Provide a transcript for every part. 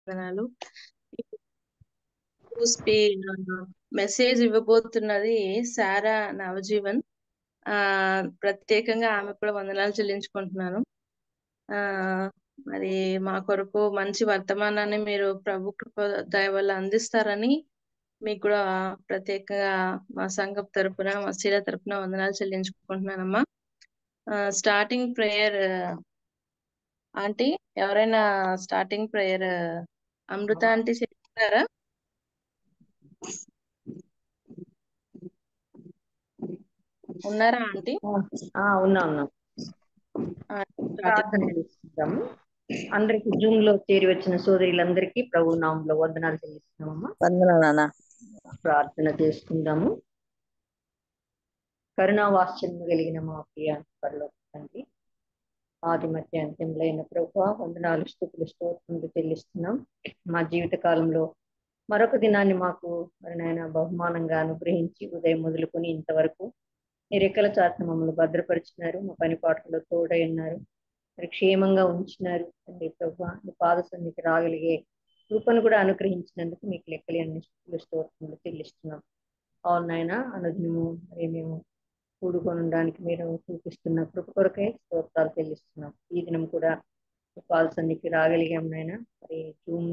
వందనాలు. మెసేజ్ ఇవ్వబోతున్నది సారా నవజీవన్. ప్రత్యేకంగా ఆమె కూడా వందనాలు చెల్లించుకుంటున్నాను. ఆ మరి మా కొరకు మంచి వర్తమానాన్ని మీరు ప్రభు కృప దయ వల్ల అందిస్తారని మీకు కూడా ప్రత్యేకంగా మా సంఘం తరపున మా శీల తరపున వందనాలు చెల్లించుకుంటున్నానమ్మా. స్టార్టింగ్ ప్రేయర్ ఆంటీ, ఎవరైనా స్టార్టింగ్ ప్రేయర్ అమృత ఆంటీ చెప్తారా? ఉన్నారా ఆంటీ? ఉన్నా ప్రార్థన చేస్తున్నాము. అందరికి జూమ్ లో చేరి వచ్చిన సోదరులందరికీ ప్రభు నామంలో వందనాలు చెల్లిస్తున్నామమ్మా. వందనాలు. ప్రార్థన చేసుకుందాము. కరుణావాత్సల్యము కలిగిన మా ప్రియ పరలోక తండ్రి, ఆది మధ్య అంత్యములైన ప్రభువా, వందనాలు స్తుతులు స్తోత్రములు చెల్లిస్తున్నాం. మా జీవిత కాలంలో మరొక దినాన్ని మాకు మరి నాయన బహుమానంగా అనుగ్రహించి ఉదయం మొదలుకొని ఇంతవరకు మీ రెక్కల చాటున మమ్మల్ని భద్రపరిచినారు. మా పని పాటల్లో తోడై ఉన్నారు, మరి క్షేమంగా ఉంచినారు తండ్రి ప్రభువా. మీ పాద సన్నిధికి రాగలిగే కృపను కూడా అనుగ్రహించినందుకు మీకు లెక్కలేని స్తుతులు స్తోత్రములు చెల్లిస్తున్నాం. అవును నాయన, అనుదినము మరి మేము కూడుకొనడానికి మీరు చూపిస్తున్న కృప కొరకే స్తోత్రాలు చెల్లిస్తున్నాం. ఈ దినం కూడా పాద సన్నిధికి రాగలిగాం నాయన. మరి జూమ్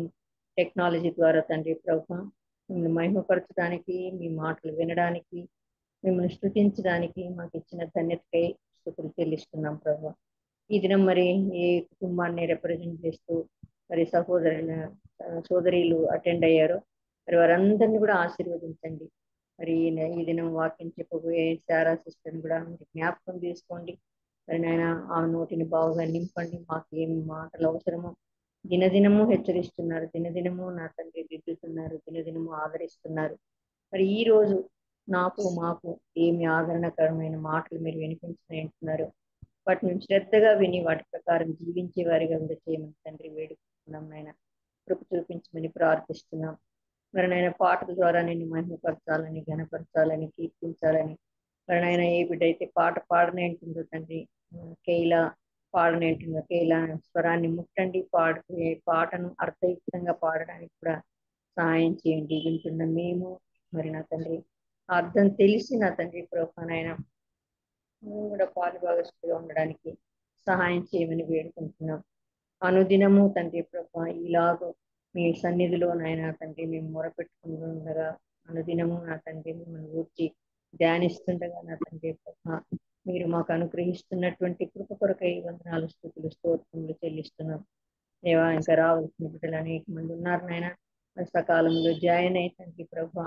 టెక్నాలజీ ద్వారా తండ్రి ప్రభువా, మిమ్మల్ని మహిమపరచడానికి, మీ మాటలు వినడానికి, మిమ్మల్ని స్తుతించడానికి మాకు ఇచ్చిన ధన్యతకై స్తుతులు చెల్లిస్తున్నాం ప్రభు. ఈ దినం మరి ఏ కుటుంబాన్ని రిప్రజెంట్ చేస్తూ మరి సోదరీలు అటెండ్ అయ్యారో మరి వారందరినీ కూడా ఆశీర్వదించండి. మరి ఈ దినం వాక్యం చెప్పబోయే శారా సిస్టర్ని కూడా మీరు జ్ఞాపకం తీసుకోండి. మరి నాయన ఆమె నోటిని బాగుగా నింపండి. మాకు ఏమి మాటలు అవసరమో దినదినము హెచ్చరిస్తున్నారు, దినదినము నా తండ్రి దిద్దుతున్నారు, దినదినము ఆదరిస్తున్నారు. మరి ఈ రోజు నాకు మాకు ఏమి ఆదరణకరమైన మాటలు మీరు వినిపించుకుంటున్నారు, వాటిని శ్రద్ధగా విని వాటి ప్రకారం జీవించే వారిగా ఉండి చేయమని తండ్రి వేడుకుంటున్నాం. నాయన కృప చూపించమని ప్రార్థిస్తున్నాం. మరి నాయన పాటల ద్వారా నిన్ను మహిమపరచాలని, ఘనపరచాలని, కీర్తించాలని, మరి నాయన ఏ బిడ్డైతే పాట పాడనేంటుందో తండ్రి, కేలా పాడనేంటుందో కేలా స్వరాన్ని ముట్టండి, పాటను అర్థయుక్తంగా పాడడానికి కూడా సహాయం చేయండి. వింటున్న మేము మరి నా తండ్రి అర్థం తెలిసి నా తండ్రి ప్రభునాయన మేము కూడా పాలుభాగస్తులుగా ఉండడానికి సహాయం చేయమని వేడుకుంటున్నాం. అనుదినము తండ్రి ప్రభు ఇలాగో మీ సన్నిధిలో నాయన తండ్రి మేము మొరపెట్టుకుంటుండగా, అనుదినము నా తండ్రి మిమ్మల్ని ఊర్చి ధ్యానిస్తుండగా నా తండ్రి ప్రభు మీరు మాకు అనుగ్రహిస్తున్నటువంటి కృప కొరకై వందనాలు స్తుతులు స్తోత్రములు చెల్లిస్తున్నాం. దేవా, ఇంకా రావాల్సిన బిడ్డలు అనేక మంది ఉన్నారు నాయన. సకాలంలో జాయిన్ అయి తండ్రి ప్రభు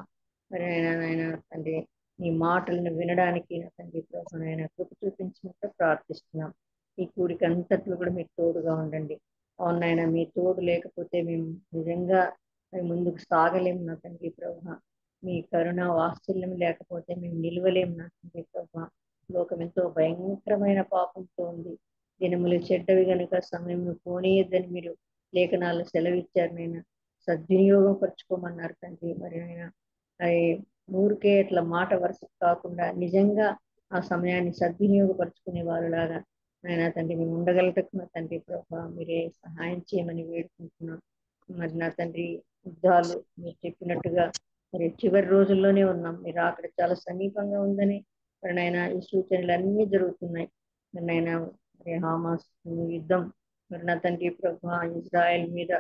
మరి నాయన తండ్రి ఈ మాటలను వినడానికి నా తండ్రి ప్రభు నాయన కృప చూపించినట్టు ప్రార్థిస్తున్నాం. ఈ కూడిక అంతట్లో కూడా మీరు తోడుగా ఉండండి. అవునాయన, మీ తోడు లేకపోతే మేము నిజంగా ముందుకు సాగలేము నా తండ్రి ప్రభు. మీ కరుణ వాత్సల్యం లేకపోతే మేము నిలవలేము నా తండ్రి ప్రభు. లోకం ఎంతో భయంకరమైన పాపంతో ఉంది. దినములు చెడ్డవి కనుక సమయం పోనీయద్దని మీరు లేఖనాలు సెలవిచ్చారు. నేను సద్వినియోగం పరుచుకోమన్నారు తండ్రి. మరి ఆయన ఊరికే ఇట్లా మాట వరుస కాకుండా నిజంగా ఆ సమయాన్ని సద్వినియోగపరుచుకునే వాళ్ళలాగా ఆయన తండ్రి మేము ఉండగలటకు నా తండ్రి ప్రభా మీరే సహాయం చేయమని వేడుకుంటున్నాం. మరి నా తండ్రి యుద్ధాలు మీరు చెప్పినట్టుగా మరి చివరి రోజుల్లోనే ఉన్నాం. మీరు అక్కడ చాలా సమీపంగా ఉందని మరి నాయన ఈ సూచనలు అన్నీ జరుగుతున్నాయి. మరి నాయన మరి హామాస్ యుద్ధం మరి నా తండ్రి ప్రభా ఇజ్రాయెల్ మీద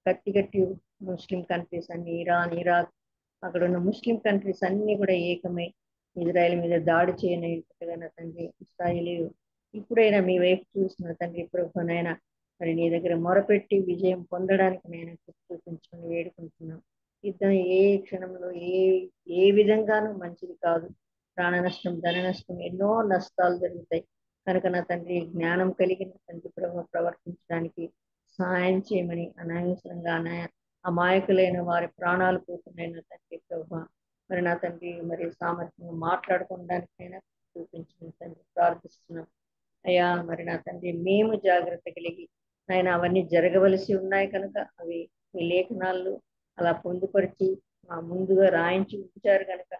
కత్తి ముస్లిం కంట్రీస్ అన్ని ఇరాన్, ఇరాక్ అక్కడ ఉన్న ముస్లిం కంట్రీస్ అన్ని కూడా ఏకమై ఇజ్రాయెల్ మీద దాడి చేయనట్టుగా నా తండ్రి ఇస్రాయేలీలు ఇప్పుడైనా మీ వైపు చూసిన తండ్రి ప్రభునైనా మరి నీ దగ్గర మొరపెట్టి విజయం పొందడానికి నేను చూపించుకొని వేడుకుంటున్నాం. యుద్ధం ఏ క్షణంలో ఏ విధంగానూ మంచిది కాదు. ప్రాణ నష్టం, ధన నష్టం, ఎన్నో నష్టాలు జరుగుతాయి. కనుక నా తండ్రి జ్ఞానం కలిగిన తండ్రి ప్రభు ప్రవర్తించడానికి సహాయం చేయమని, అనవసరంగా అమాయకులైన వారి ప్రాణాలు పోతున్నాయి నా తండ్రి ప్రభు. మరి నా తండ్రి మరి సామర్థ్యంగా మాట్లాడుకోవడానికైనా చూపించమని తండ్రి ప్రార్థిస్తున్నాం. అయ్యా మరి నా తండ్రి మేము జాగ్రత్త కలిగి ఆయన అవన్నీ జరగవలసి ఉన్నాయి కనుక అవి మీ లేఖనాలు అలా పొందుపరిచి మా ముందుగా రాయించి ఉంచారు కనుక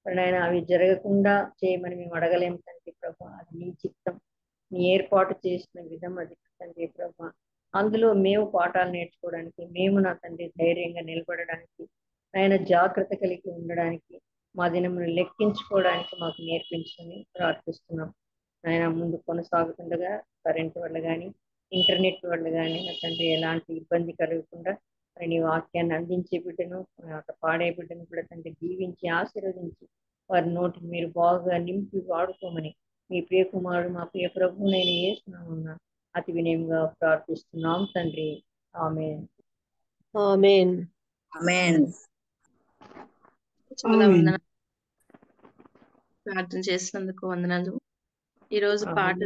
మరి ఆయన అవి జరగకుండా చేయమని మేము అడగలేము తండ్రి ప్రభు. అది నీ చిత్తం, నీ ఏర్పాటు చేసిన విధం అది తండ్రి ప్రభు. అందులో మేము పాఠాలు నేర్చుకోవడానికి, మేము నా తండ్రి ధైర్యంగా నిలబడడానికి, ఆయన జాగ్రత్త కలిగి ఉండడానికి, మా దినమును లెక్కించుకోవడానికి మాకు నేర్పించమని ప్రార్థిస్తున్నాం. ఆయన ముందు కొనసాగుతుండగా కరెంట్ వల్ల కానీ, ఇంటర్నెట్ వల్ల కానీ నా తండ్రి ఎలాంటి ఇబ్బంది కలగకుండా మరి నీ వాక్యాన్ని అందించే బిడ్డను, పాడే బిడ్డను కూడా తండ్రి దీవించి ఆశీర్వదించి వారి నోటిని మీరు బాగా నింపి వాడుకోమని మీ ప్రియ కుమారుడు మా ప్రియ ప్రభు నేను ఏసునామమున అతి వినయంగా ప్రార్థిస్తున్నాం తండ్రి. ఆమేన్. ఆమేన్. ఆమేన్. చాలా వందనాలు, ప్రార్థన చేసినందుకు వందనాలు. ఈరోజు పాట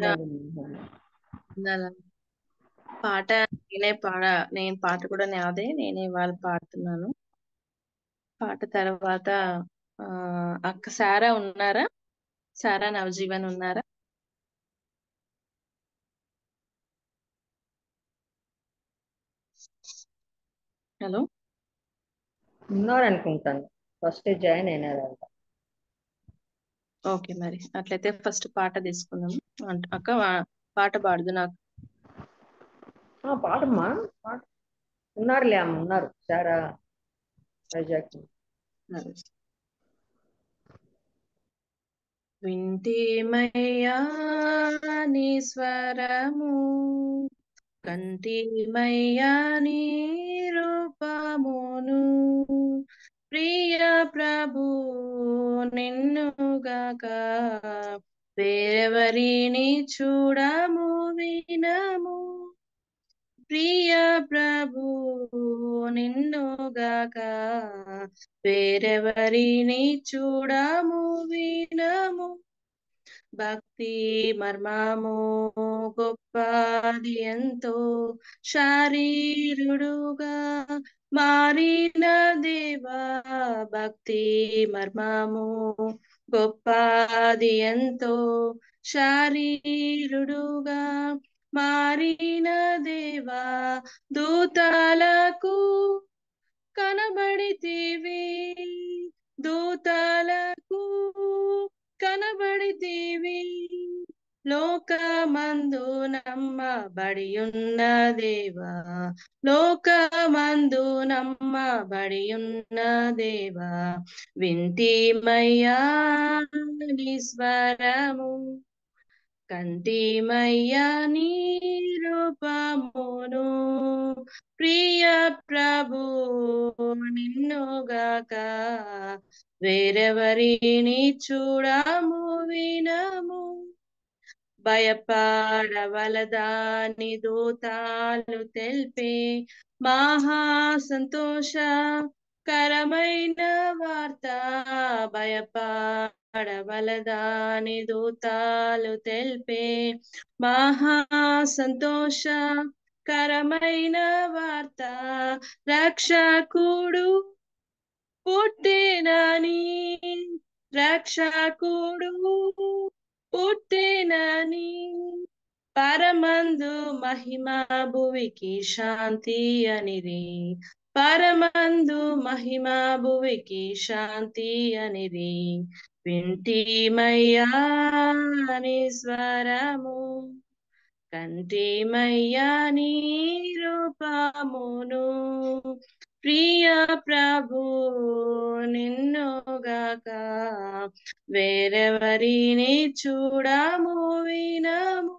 పాట నేను పాట కూడా నేనే వాళ్ళు పాడుతున్నాను. పాట తర్వాత అక్క సారా ఉన్నారా? సారా నవజీవన్ ఉన్నారా? హలో, ఉన్నారు అనుకుంటాను, ఫస్ట్ జాయిన్ అయినారంట. ఓకే, మరి అట్లయితే ఫస్ట్ పాట తీసుకుందాము. అక్క పాట పాడదు నాకు. పాడమ్మా, పాట. ఉన్నారులే అమ్మ, ఉన్నారు సారా వైజాగ్. వింటిమయ్యా నీ స్వరము, కంటిమయ్యా నీ రూపమును, ప్రియ ప్రభు నిన్నుగాక వేరెవరిని చూడము వినము, ప్రియ ప్రభు నిన్నుగాక వేరెవరిని చూడము వినము, భక్తి మర్మము గొప్పది ఎంతో, శారీరుడుగా మారిన దేవా, భక్తి మర్మము గొప్పది ఎంతో, శారీరుడుగా మారిన దేవా, దూతలకు కనబడితివి, దూతలకు కనబడితివి, లోకమందు నమ్మబడి ఉన్న దేవా, లోకమందు నమ్మబడి ఉన్న దేవా, వింటిమయ్యా నీ స్వరము, కంటిమయ్యా నీ రూపమును, ప్రియ ప్రభు నిన్నుగాక వేరెవరిని చూడము వినము, భయపడవలదాని దూతాలు తెలిపే మహా సంతోషకరమైన వార్త, భయపడవలదాని దూతాలు తెలిపే మహా సంతోషకరమైన వార్త, రక్షకుడు పుట్టినని, రక్షకుడు పుట్టినని, పరమందు మహిమ భువికి శాంతి అనిరి, పరమందు మహిమ భువికి శాంతి అనిరి, వింటిమయ్యా నీ స్వరము, కంటిమయ్యా నీ రూపమును, ప్రియ ప్రభు నిన్నుగాక వేరెవరిని చూడము వినము,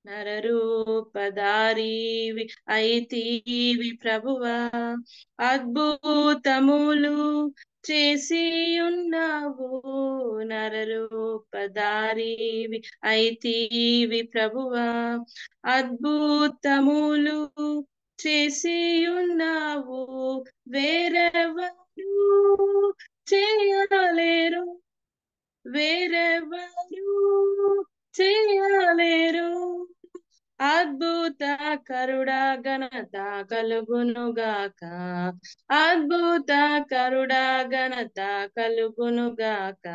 నరరూపధారివి అయితివి ప్రభువా, అద్భుతములు చేసి ఉన్నావు, నరరూపధారివి అయితివి ప్రభువా, అద్భుతములు చేసి ఉన్నావు, వేరెవరు చేయలేరు, వేరెవరు చేయలేరు, అద్భుత కరుడా ఘనత కలుగునుగాక, అద్భుత కరుడా ఘనత కలుగునుగాక,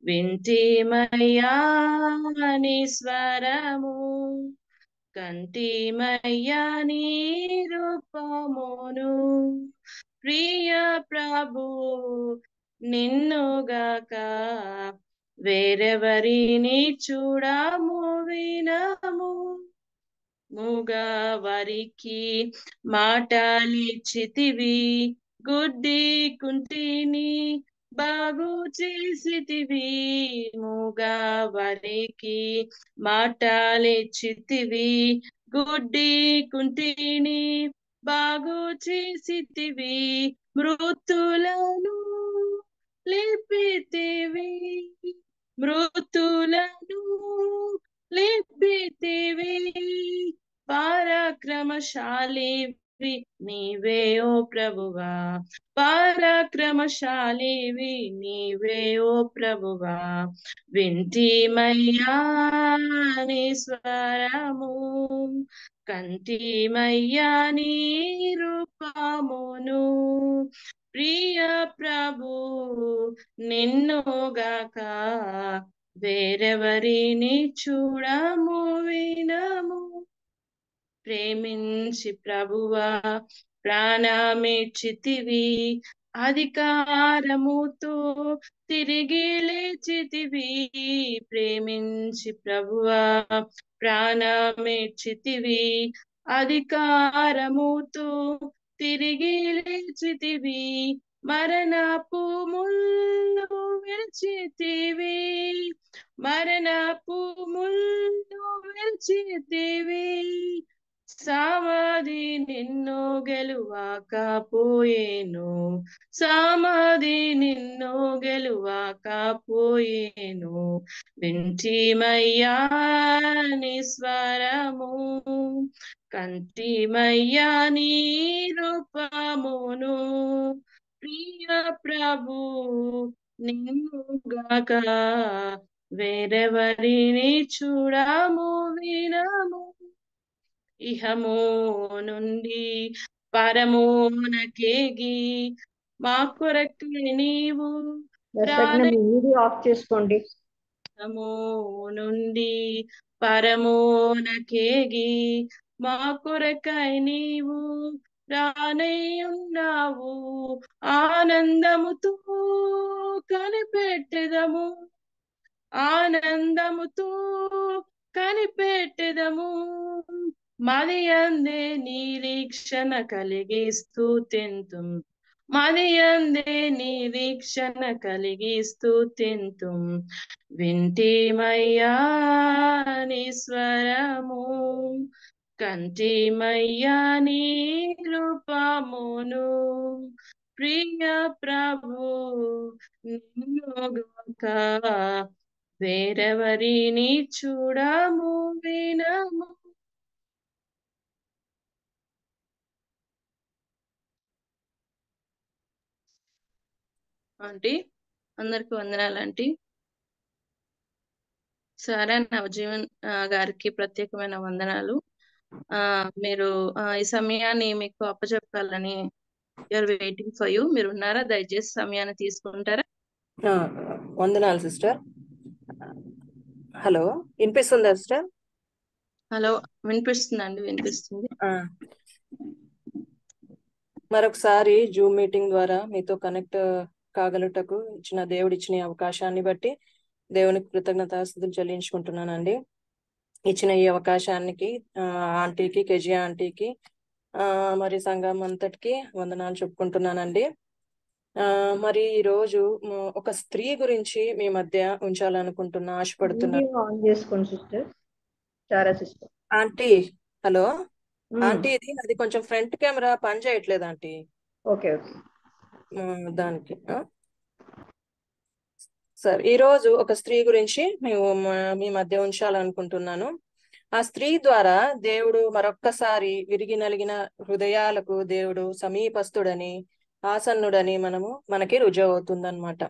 వింటిమయ్యా నీ స్వరము, కంటిమయ్యా నీ రూపమును, ప్రియ ప్రభు నిన్నుగాక వేరెవరిని చూడము వినము, మూగా వారికి మాటలిచ్చితివి, గుడ్డి కుంటిని బాగు చేసితివి. మూగా వారికి మాటలిచ్చితివి, గుడ్డి కుంటిని బాగు చేసితివి. మృతులను లేపితివి, మృతులను లేపితివి. పరాక్రమశాలివి నీవే ఓ ప్రభువా, పరాక్రమశాలివి నీవే ఓ ప్రభువా. వింటిమయ్యా నీ స్వరము, కంటిమయ్యా నీ రూపమును. ప్రియ ప్రభు నిన్నుగాక వేరెవరిని చూడము వినము. ప్రేమించి ప్రభువా ప్రాణమిచ్చితివి, అధికారముతో తిరిగి లేచితివి. ప్రేమించి ప్రభువా ప్రాణమిచ్చితివి, అధికారముతో తిరిగి లేచితివి. మరణపు ముళ్ళు విడిచితివి, మరణపు ముళ్ళు విడిచితివి. సమాధి నిన్ను గెలువకపోయేను, సమాధి నిన్ను గెలువకపోయేను. వింటిమయ్యా నీ స్వరము, కంటిమయ్యా నీ రూపమును. ప్రియ ప్రభు నిన్నుగాక వేరెవరిని చూడము వినము. ఇహము నుండి పరమునకేగి మా కొరకే నీవు మీ వీడియో ఆఫ్ చేసుకోండి. ఇహము నుండి పరమునకేగి మా కొరకై నీవు రానై ఉన్నావు. ఆనందముతో కనిపెట్టెదము, ఆనందముతో కనిపెట్టెదము. మది అందే నిరీక్షణ కలిగి స్తుతింతుం, మది అందే నిరీక్షణ కలిగి స్తుతింతుం. వింటిమయ్యా నీ స్వరము, కంటిమయ్యా నీ రూపమును. ప్రియ ప్రభు నిన్నుగాక వేరెవరిని చూడము వినము. ఆంటీ అందరికి వందనాలు ఆంటీ. సారా నవజీవన్ గారికి ప్రత్యేకమైన వందనాలు. మీరు ఈ సమయాన్ని మీకు అప్పచెప్పాలని వెయిటింగ్ ఫర్ యూ. మీరు ఉన్నారా? దయచేసి సమయాన్ని తీసుకుంటారా? వందనాలు సిస్టర్. హలో, వినిపిస్తుందా సిస్టర్? హలో, వినిపిస్తుందండి, వినిపిస్తుంది. మరొకసారి జూమ్ మీటింగ్ ద్వారా మీతో కనెక్ట్ కాగలుటకు ఇచ్చిన దేవుడు ఇచ్చిన అవకాశాన్ని బట్టి దేవునికి కృతజ్ఞతాస్తుతులు చెల్లించుకుంటున్నానండి. ఇచ్చిన ఈ అవకాశానికి ఆంటీకి, కెజియా ఆంటీకి, మరి సంఘం అంతటికి వందనాలు చెప్పుకుంటున్నానండి. మరి ఈ రోజు ఒక స్త్రీ గురించి మీ మధ్య ఉంచాలనుకుంటున్నా, ఆశపడుతున్నాను. ఆంటీ హలో ఆంటీ, ఇది అది కొంచెం ఫ్రంట్ కెమెరా పని చేయట్లేదు ఆంటీ. ఓకే దానికి సార్ ఈ రోజు ఒక స్త్రీ గురించి మేము మీ మధ్య ఉంచాలనుకుంటున్నాను. ఆ స్త్రీ ద్వారా దేవుడు మరొక్కసారి విరిగి నలిగిన హృదయాలకు దేవుడు సమీపస్తుడని, ఆసన్నుడని మనకి రుజువు అవుతుందన్నమాట.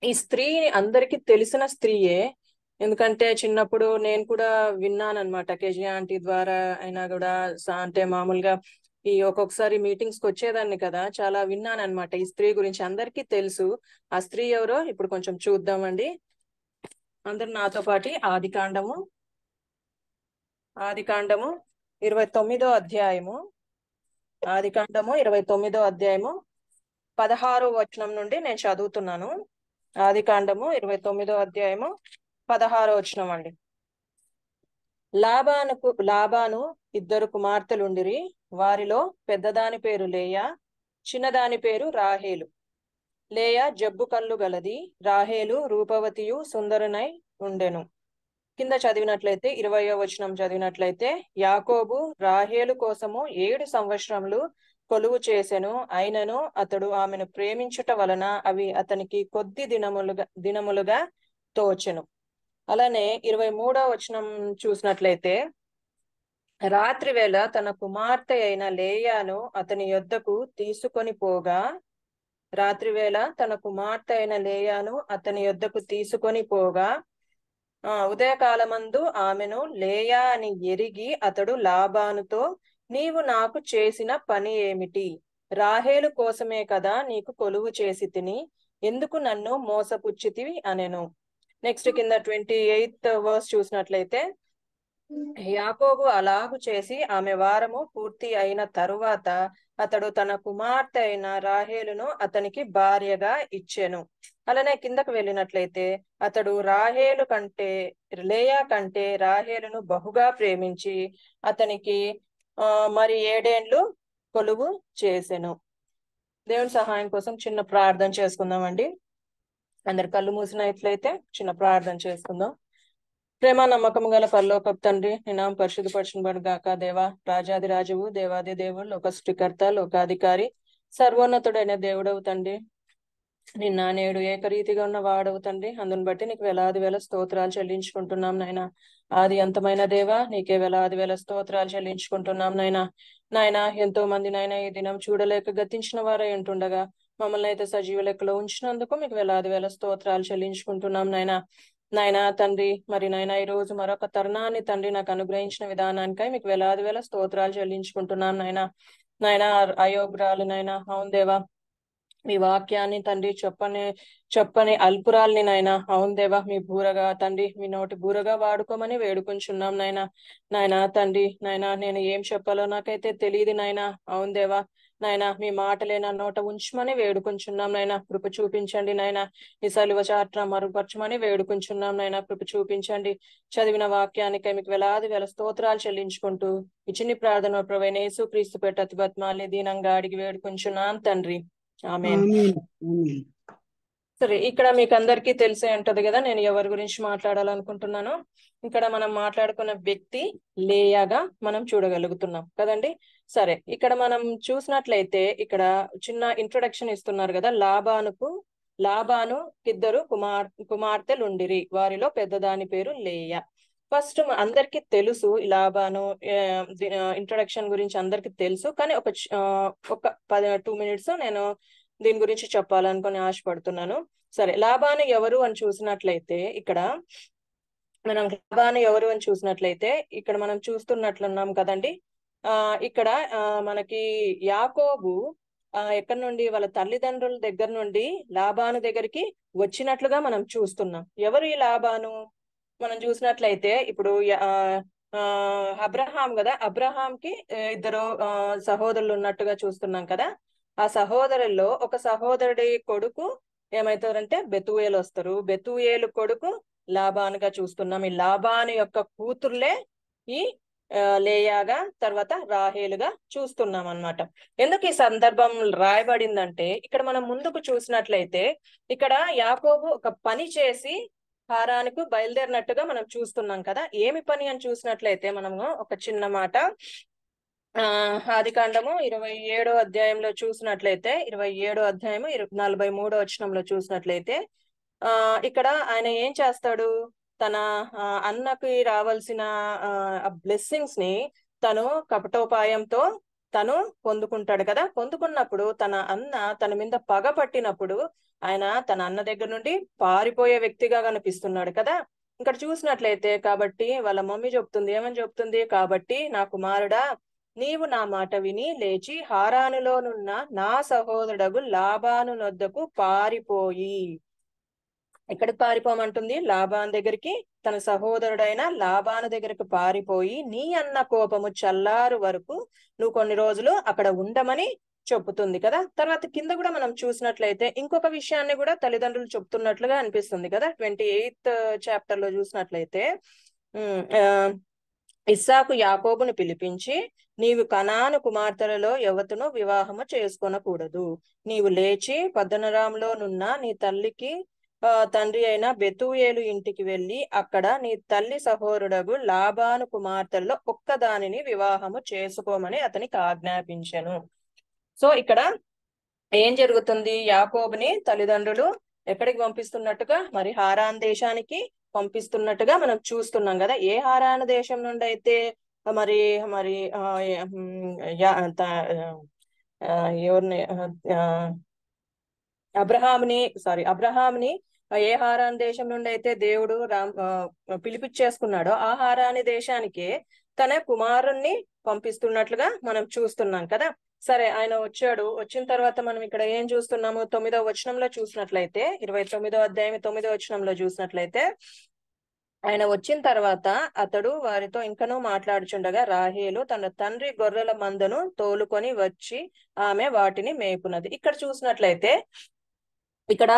ఈ స్త్రీ అందరికీ తెలిసిన స్త్రీయే. ఎందుకంటే చిన్నప్పుడు నేను కూడా విన్నానన్నమాట, కెజియా ఆంటీ ద్వారా అయినా కూడా. అంటే మామూలుగా ఈ ఒక్కొక్కసారి మీటింగ్స్ కి వచ్చేదాన్ని కదా, చాలా విన్నానన్నమాట ఈ స్త్రీ గురించి. అందరికీ తెలుసు. ఆ స్త్రీ ఎవరో ఇప్పుడు కొంచెం చూద్దామండి అందరు నాతో పాటు. ఆదికాండము 29వ అధ్యాయము, ఆదికాండము 29వ అధ్యాయము 16వ వచనం నుండి నేను చదువుతున్నాను. ఆదికాండము 29వ అధ్యాయము 16వ వచనం అండి. లాబాను 2 కుమార్తెలుండిరి. వారిలో పెద్దదాని పేరు లేయా, చిన్నదాని పేరు రాహేలు. లేయా జబ్బు కళ్ళు గలది, రాహేలు రూపవతియు సుందరునై ఉండెను. కింద చదివినట్లయితే 20వ వచనం చదివినట్లయితే, యాకోబు రాహేలు కోసము 7 సంవత్సరములు కొలువు చేసెను. అయినను అతడు ఆమెను ప్రేమించుట వలన అవి అతనికి కొద్ది దినములుగా తోచెను. అలానే 23వ వచనం చూసినట్లయితే, రాత్రి వేళ తన కుమార్తె అయిన లేయాను అతని యొద్దకు తీసుకొని పోగా, ఉదయకాలమందు ఆమెను లేయా అని ఎరిగి అతడు లాబానుతో, నీవు నాకు చేసిన పని ఏమిటి? రాహేలు కోసమే కదా నీకు కొలువు చేసి తిని, ఎందుకు నన్ను మోసపుచ్చితివి అనెను. నెక్స్ట్ కింద 28th వర్స్ చూసినట్లయితే, యాకోబు అలాగు చేసి ఆమె వారము పూర్తి అయిన తరువాత అతడు తన కుమార్తె అయిన రాహేలును అతనికి భార్యగా ఇచ్చెను. అలానే కిందకు వెళ్ళినట్లయితే, అతడు లేయా కంటే రాహేలును బహుగా ప్రేమించి అతనికి మరి 7 ఏండ్లు కొలువు చేసెను. దేవుని సహాయం కోసం చిన్న ప్రార్థన చేసుకుందామండి. అందరు కళ్ళు మూసినట్లయితే చిన్న ప్రార్థన చేసుకుందాం. ప్రేమ నమ్మకము గల పరలోకపు తండ్రి, నీ నామం పరిశుద్ధపరచబడును గాక. దేవా, రాజాది రాజువు, దేవాది దేవుడు, లోక సృష్టికర్త, లోకాధికారి, సర్వోన్నతుడైన దేవుడవు తండ్రి. నిన్న నేడు ఏకరీతిగా ఉన్న వాడవు తండ్రి. అందుని బట్టి నీకు వేలాది వేల స్తోత్రాలు చెల్లించుకుంటున్నాం నాయన. ఆది అంతమైన దేవా, నీకే వేలాది వేల స్తోత్రాలు చెల్లించుకుంటున్నాం నాయన. ఎంతో మంది నాయన ఈ దినం చూడలేక గతించిన వారై ఉంటుండగా మమ్మల్ని అయితే సజీవ లెక్కలో ఉంచినందుకు మీకు వేలాది వేల స్తోత్రాలు చెల్లించుకుంటున్నాం నాయన తండ్రి. మరి నాయన ఈ రోజు మరొక తరుణాన్ని తండ్రి నాకు అనుగ్రహించిన విధానానికై మీకు వేలాది వేల స్తోత్రాలు చెల్లించుకుంటున్నాం నాయన. అయోగ్రాలు నాయన, అవును దేవా, మీ వాక్యాన్ని తండ్రి చెప్పని అల్పురాల్ని నాయన, అవును దేవా, మీ బూరగా తండ్రి, మీ నోటి బూరగా వాడుకోమని వేడుకుంటున్నాం నాయన తండ్రి. నేను ఏం చెప్పాలో నాకైతే తెలియదు నాయన, అవును దేవా. మీ మాటలే నా నోట ఉంచమని వేడుకుంటున్నాం నాయన. కృప చూపించండి నాయన. ఈ సలువ చాట్న మరుగుపరచమని వేడుకుంటున్నాం నాయన. కృప చూపించండి. చదివిన వాక్యానికై మీకు వేలాది వేల స్తోత్రాలు చెల్లించుకుంటూ ఈ చిన్ని ప్రార్థన ప్రభువైన యేసుక్రీస్తు పేట అతి బతిమాలి దీనంగా అడిగి వేడుకుంటున్నాం తండ్రి. ఆమేన్. సరే, ఇక్కడ మీకు అందరికీ తెలిసే ఉంటది కదా నేను ఎవరి గురించి మాట్లాడాలనుకుంటున్నాను. ఇక్కడ మనం మాట్లాడుకున్న వ్యక్తి లేయాగా మనం చూడగలుగుతున్నాం కదండి. సరే, ఇక్కడ మనం చూసినట్లయితే ఇక్కడ చిన్న ఇంట్రొడక్షన్ ఇస్తున్నారు కదా. లాబాను 2 కుమార్తెలు ఉండిరి. వారిలో పెద్దదాని పేరు లేయా. ఫస్ట్ అందరికి తెలుసు ఈ లాబాను ఇంట్రొడక్షన్ గురించి అందరికి తెలుసు. కానీ ఒక 2 minutes నేను దీని గురించి చెప్పాలనుకుని ఆశపడుతున్నాను. సరే, లాబాను ఎవరు అని చూసినట్లయితే ఇక్కడ మనం చూస్తున్నట్లున్నాం కదండి. ఇక్కడ మనకి యాకోబు ఎక్కడి నుండి వాళ్ళ తల్లిదండ్రుల దగ్గర నుండి లాబాను దగ్గరికి వచ్చినట్లుగా మనం చూస్తున్నాం. ఎవరు ఈ లాబాను? మనం చూసినట్లయితే ఇప్పుడు అబ్రహాం కదా, అబ్రహాంకి 2 సహోదరులు ఉన్నట్టుగా చూస్తున్నాం కదా. ఆ సహోదరుల్లో ఒక సహోదరుడి కొడుకు ఏమవుతారంటే బెతుయేలు వస్తారు. బెతుయేలు కొడుకు లాబానుగా చూస్తున్నాం. ఈ లాబాను యొక్క కూతుర్లే ఈ లేయాగా తర్వాత రాహేలుగా చూస్తున్నాం అన్నమాట. ఎందుకు ఈ సందర్భం రాయబడిందంటే, ఇక్కడ మనం ముందుకు చూసినట్లయితే ఇక్కడ యాకోబు ఒక పని చేసి హారానుకు బయలుదేరినట్టుగా మనం చూస్తున్నాం కదా. ఏమి పని అని చూసినట్లయితే మనము ఒక చిన్న మాట ఆదికాండము 27వ అధ్యాయంలో చూసినట్లయితే 27వ అధ్యాయము 43వ వచనంలో చూసినట్లయితే ఇక్కడ ఆయన ఏం చేస్తాడు? తన అన్నకి రావాల్సిన బ్లెస్సింగ్స్ ని తను కపటోపాయంతో తను పొందుకుంటాడు కదా. పొందుకున్నప్పుడు తన అన్న తన మీద పగ పట్టినప్పుడు ఆయన తన అన్న దగ్గర నుండి పారిపోయే వ్యక్తిగా కనిపిస్తున్నాడు కదా. ఇక్కడ చూసినట్లయితే కాబట్టి వాళ్ళ మమ్మీ చెప్తుంది, ఏమని చెప్తుంది? కాబట్టి నా కుమారుడా, నీవు నా మాట విని లేచి హారానులోనున్న నా సహోదరుడు లాబాను నొద్దకు పారిపోయి. ఎక్కడికి పారిపోమంటుంది? లాబాను దగ్గరికి, తన సహోదరుడైన లాబాను దగ్గరికి పారిపోయి నీ అన్న కోపము చల్లారు వరకు నువ్వు కొన్ని రోజులు అక్కడ ఉండమని చెప్పుతుంది కదా. తర్వాత కింద కూడా మనం చూసినట్లయితే ఇంకొక విషయాన్ని కూడా తల్లిదండ్రులు చెప్తున్నట్లుగా అనిపిస్తుంది కదా. 28th chapter లో చూసినట్లయితే ఇస్సాకు యాకోబును పిలిపించి, నీవు కనాను కుమార్తెలలో ఎవతును వివాహము చేసుకొనకూడదు. నీవు లేచి పద్దనరాములో నున్న నీ తల్లికి తండ్రి అయిన బెతూయేలు ఇంటికి వెళ్ళి అక్కడ నీ తల్లి సహోదరుడగు లాబాను కుమార్తెలలో ఒక్కదానిని వివాహము చేసుకోమని అతనికి ఆజ్ఞాపించెను. సో ఇక్కడ ఏం జరుగుతుంది? యాకోబుని తల్లిదండ్రులు ఎక్కడికి పంపిస్తున్నట్టుగా? మరి హారాన్ దేశానికి పంపిస్తున్నట్టుగా మనం చూస్తున్నాం కదా. ఏ హారాన్ దేశం నుండి అయితే మరి మరి ఎవరిని అబ్రహాంని ఏ హారాన్ దేశం నుండి అయితే దేవుడు పిలిపించేసుకున్నాడో ఆ హారాని దేశానికి తన కుమారుణ్ణి పంపిస్తున్నట్లుగా మనం చూస్తున్నాం కదా. సరే, ఆయన వచ్చాడు. వచ్చిన తర్వాత మనం ఇక్కడ ఏం చూస్తున్నాము? 9వ వచనంలో చూసినట్లయితే, 29వ అధ్యాయం 9వ వచనంలో చూసినట్లయితే, ఆయన వచ్చిన తర్వాత అతడు వారితో ఇంకనూ మాట్లాడుచుండగా రాహేలు తన తండ్రి గొర్రెల మందను తోలుకొని వచ్చి ఆమె వాటిని మేపునది. ఇక్కడ చూసినట్లయితే ఇక్కడ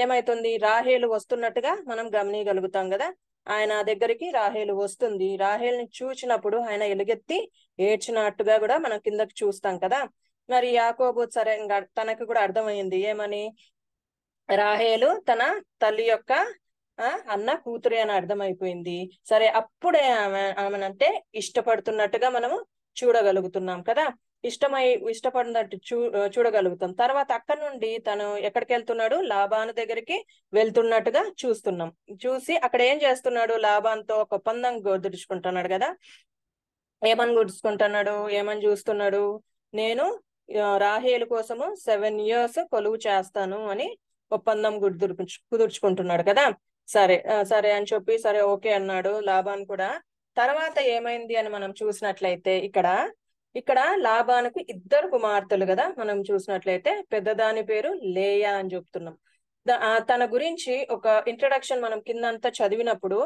ఏమైతుంది? రాహేలు వస్తున్నట్టుగా మనం గమనించగలుగుతాం కదా. ఆయన దగ్గరికి రాహేలు వస్తుంది. రాహేలుని చూచినప్పుడు ఆయన ఎలుగెత్తి ఏడ్చినట్టుగా కూడా మనం కిందకి చూస్తాం కదా. మరి యాకోబు సరే తనకు కూడా అర్థమైంది. ఏమని? రాహేలు తన తల్లి యొక్క అన్న కూతురే అని అర్థమైపోయింది. సరే, అప్పుడే ఆమెనంటే ఇష్టపడుతున్నట్టుగా మనము చూడగలుగుతున్నాం కదా. ఇష్టపడినట్టు చూడగలుగుతాం. తర్వాత అక్కడ నుండి తను ఎక్కడికి వెళ్తున్నాడు? లాబాను దగ్గరికి వెళ్తున్నట్టుగా చూస్తున్నాం. చూసి అక్కడ ఏం చేస్తున్నాడు? లాబాన్తో ఒక ఒప్పందం కుదుర్చుకుంటున్నాడు కదా. ఏమని కుదుర్చుకుంటున్నాడు? ఏమని చూస్తున్నాడు? నేను రాహేలు కోసము 7 years కొలువు చేస్తాను అని ఒప్పందం కుదుర్చుకుంటున్నాడు కదా. సరే అని చెప్పి సరే ఓకే అన్నాడు లాబాన్ కూడా. తర్వాత ఏమైంది అని మనం చూసినట్లయితే ఇక్కడ లాబానుకు 2 కుమార్తెలు కదా. మనం చూసినట్లయితే పెద్దదాని పేరు లేయా అని చెప్తున్నాం. తన గురించి ఒక ఇంట్రడక్షన్ మనం కిందంతా చదివినప్పుడు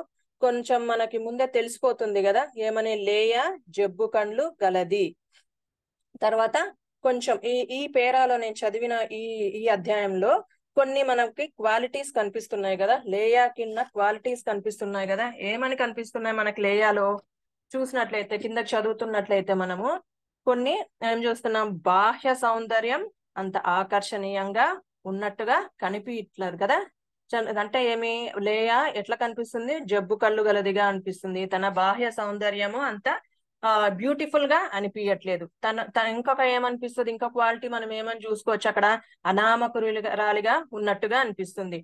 కొంచెం మనకి ముందే తెలిసిపోతుంది కదా. ఏమని? లేయా జబ్బు కండ్లు గలది. తర్వాత కొంచెం ఈ పేరాలో నేను చదివిన ఈ అధ్యాయంలో కొన్ని మనకి క్వాలిటీస్ కనిపిస్తున్నాయి కదా. లేయా కింద క్వాలిటీస్ కనిపిస్తున్నాయి కదా. ఏమని కనిపిస్తున్నాయి మనకి లేయాలో? చూసినట్లయితే కిందకి చదువుతున్నట్లయితే మనము కొన్ని ఏం చూస్తున్నాం? బాహ్య సౌందర్యం అంత ఆకర్షణీయంగా ఉన్నట్టుగా కనిపించట్లేదు కదా. అంటే ఏమి? లేయా ఎట్లా కనిపిస్తుంది? జబ్బు కళ్ళు గలదిగా అనిపిస్తుంది. తన బాహ్య సౌందర్యము అంత బ్యూటిఫుల్ గా అనిపించట్లేదు. తన ఇంకొక ఏమనిపిస్తుంది? ఇంకొక క్వాలిటీ మనం ఏమని చూసుకోవచ్చు? అక్కడ అనామకురాలిగా ఉన్నట్టుగా అనిపిస్తుంది.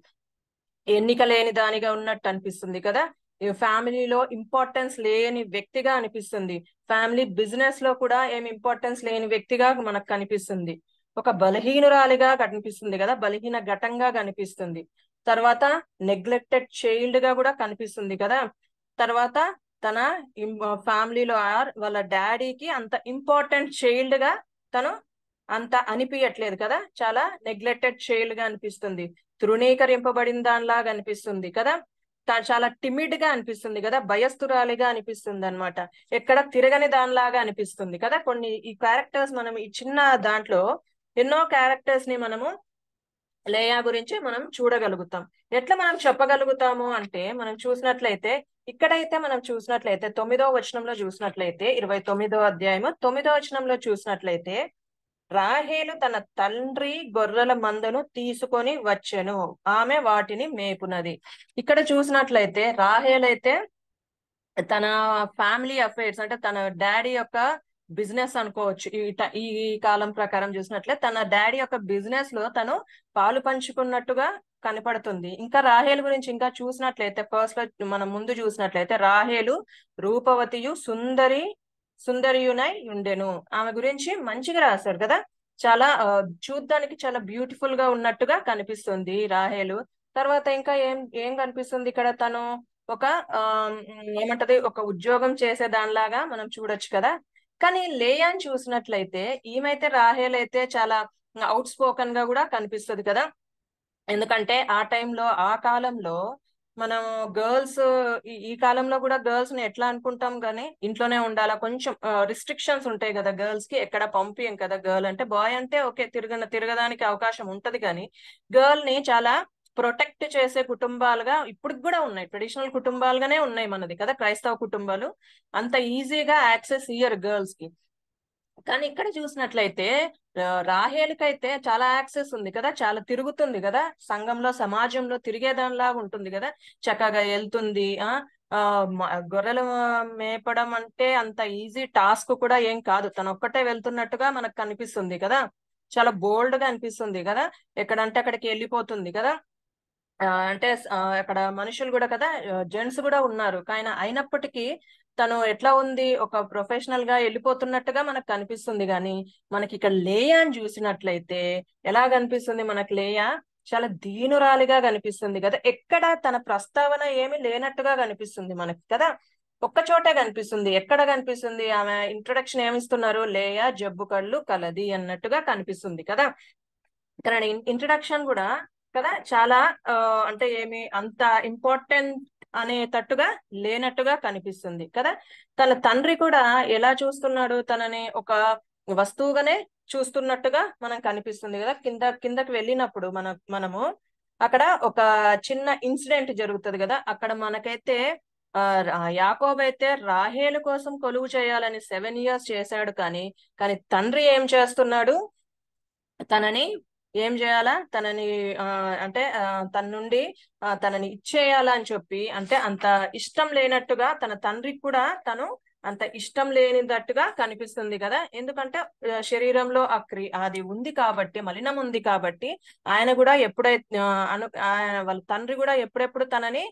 ఎన్నిక లేని దానిగా ఉన్నట్టు అనిపిస్తుంది కదా. ఫ్యామిలీలో ఇంపార్టెన్స్ లేని వ్యక్తిగా అనిపిస్తుంది. ఫ్యామిలీ బిజినెస్ లో కూడా ఏమి ఇంపార్టెన్స్ లేని వ్యక్తిగా మనకు కనిపిస్తుంది. ఒక బలహీనురాలిగా కనిపిస్తుంది కదా. బలహీన ఘటంగా కనిపిస్తుంది. తర్వాత నెగ్లెక్టెడ్ చైల్డ్ గా కూడా కనిపిస్తుంది కదా. తర్వాత తన ఫ్యామిలీలో వాళ్ళ డాడీకి అంత ఇంపార్టెంట్ చైల్డ్ గా తను అంత అనిపించట్లేదు కదా. చాలా నెగ్లెక్టెడ్ చైల్డ్ గా అనిపిస్తుంది. తృణీకరింపబడిన దానిలాగా అనిపిస్తుంది కదా. చాలా టిమిడ్ గా అనిపిస్తుంది కదా. భయస్థురాలిగా అనిపిస్తుంది అన్నమాట. ఎక్కడ తిరగని దానిలాగా అనిపిస్తుంది కదా. కొన్ని ఈ క్యారెక్టర్స్ మనం ఈ చిన్న దాంట్లో ఎన్నో క్యారెక్టర్స్ ని మనము లేయా గురించి మనం చూడగలుగుతాం. ఎట్లా మనం చెప్పగలుగుతాము అంటే, మనం చూసినట్లయితే ఇక్కడైతే మనం చూసినట్లయితే 9వ వచనంలో చూసినట్లయితే 29వ అధ్యాయము 9వ వచనంలో చూసినట్లయితే రాహేలు తన తండ్రి గొర్రెల మందను తీసుకొని వచ్చెను, ఆమె వాటిని మేపునది. ఇక్కడ చూసినట్లయితే రాహేలు అయితే తన ఫ్యామిలీ అఫైర్స్ అంటే తన డాడీ యొక్క బిజినెస్ అనుకోవచ్చు. ఈ కాలం ప్రకారం చూసినట్లయితే తన డాడీ యొక్క బిజినెస్ లో తను పాలు పంచుకున్నట్టుగా కనపడుతుంది. ఇంకా రాహేలు గురించి ఇంకా చూసినట్లయితే ఫస్ట్ లో మనం ముందు చూసినట్లయితే రాహేలు రూపవతియు సుందరియునై ఉండెను. ఆమె గురించి మంచిగా రాశారు కదా. చాలా చూడ్డానికి చాలా బ్యూటిఫుల్ గా ఉన్నట్టుగా కనిపిస్తుంది రాహేలు. తర్వాత ఇంకా ఏం కనిపిస్తుంది ఇక్కడ? తను ఒక ఏమంటది, ఒక ఉద్యోగం చేసే దానిలాగా మనం చూడొచ్చు కదా. కానీ లేయాని చూసినట్లయితే ఈమెయితే రాహేల్ అయితే చాలా అవుట్ స్పోకన్ గా కూడా కనిపిస్తుంది కదా. ఎందుకంటే ఆ టైంలో ఆ కాలంలో మనం గర్ల్స్ ఈ కాలంలో కూడా గర్ల్స్ ని ఎట్లా అనుకుంటాం కానీ ఇంట్లోనే ఉండాలా, కొంచెం రిస్ట్రిక్షన్స్ ఉంటాయి కదా గర్ల్స్ కి. ఎక్కడ పంపియం కదా. గర్ల్ అంటే బాయ్ అంటే ఓకే తిరగడానికి అవకాశం ఉంటది, కానీ గర్ల్ ని చాలా ప్రొటెక్ట్ చేసే కుటుంబాలుగా ఇప్పటికి కూడా ఉన్నాయి, ట్రెడిషనల్ కుటుంబాలుగానే ఉన్నాయి మనది కదా క్రైస్తవ కుటుంబాలు. అంత ఈజీగా యాక్సెస్ ఇయ్యరు గర్ల్స్ కి. కానీ ఇక్కడ చూసినట్లయితే రాహేలుకైతే చాలా యాక్సెస్ ఉంది కదా, చాలా తిరుగుతుంది కదా, సంఘంలో సమాజంలో తిరిగేదానిలాగా ఉంటుంది కదా, చక్కగా వెళ్తుంది. గొర్రెలు మేపడం అంటే అంత ఈజీ టాస్క్ కూడా ఏం కాదు, తను ఒక్కటే వెళ్తున్నట్టుగా మనకు కనిపిస్తుంది కదా, చాలా బోల్డ్ గా అనిపిస్తుంది కదా, ఎక్కడంటే అక్కడికి వెళ్ళిపోతుంది కదా. అంటే అక్కడ మనుషులు కూడా కదా, జెంట్స్ కూడా ఉన్నారు, కానీ అయినప్పటికీ తను ఎట్లా ఉంది, ఒక ప్రొఫెషనల్ గా వెళ్ళిపోతున్నట్టుగా మనకు కనిపిస్తుంది. కానీ మనకి ఇక్కడ లేయాని చూసినట్లయితే ఎలా కనిపిస్తుంది, మనకు లేయా చాలా దీనురాలిగా కనిపిస్తుంది కదా, ఎక్కడ తన ప్రస్తావన ఏమి లేనట్టుగా కనిపిస్తుంది మనకి కదా, ఒక్క చోటే కనిపిస్తుంది. ఎక్కడ కనిపిస్తుంది, ఆమె ఇంట్రొడక్షన్ ఏమిస్తున్నారు, లేయా జబ్బు కళ్ళు కలది అన్నట్టుగా కనిపిస్తుంది కదా. ఇక్కడ ఇంట్రొడక్షన్ కూడా కదా చాలా అంటే ఏమి అంత ఇంపార్టెంట్ అనేటట్టుగా లేనట్టుగా కనిపిస్తుంది కదా. తన తండ్రి కూడా ఎలా చూస్తున్నాడు, తనని ఒక వస్తువుగానే చూస్తున్నట్టుగా మనం కనిపిస్తుంది కదా. కిందకి వెళ్ళినప్పుడు మనము అక్కడ ఒక చిన్న ఇన్సిడెంట్ జరుగుతుంది కదా, అక్కడ మనకైతే యాకోబు అయితే రాహేలు కోసం కొలువు చేయాలని 7 years చేశాడు. కానీ తండ్రి ఏం చేస్తున్నాడు, తనని ఏం చేయాలా, తనని అంటే తన నుండి తనని ఇచ్చేయాలా అని చెప్పి, అంటే అంత ఇష్టం లేనట్టుగా తన తండ్రికి కూడా తను అంత ఇష్టం లేనిదట్టుగా కనిపిస్తుంది కదా. ఎందుకంటే శరీరంలో అది ఉంది కాబట్టి, మలినం ఉంది కాబట్టి, ఆయన కూడా ఎప్పుడైతే వాళ్ళ తండ్రి కూడా ఎప్పుడెప్పుడు తనని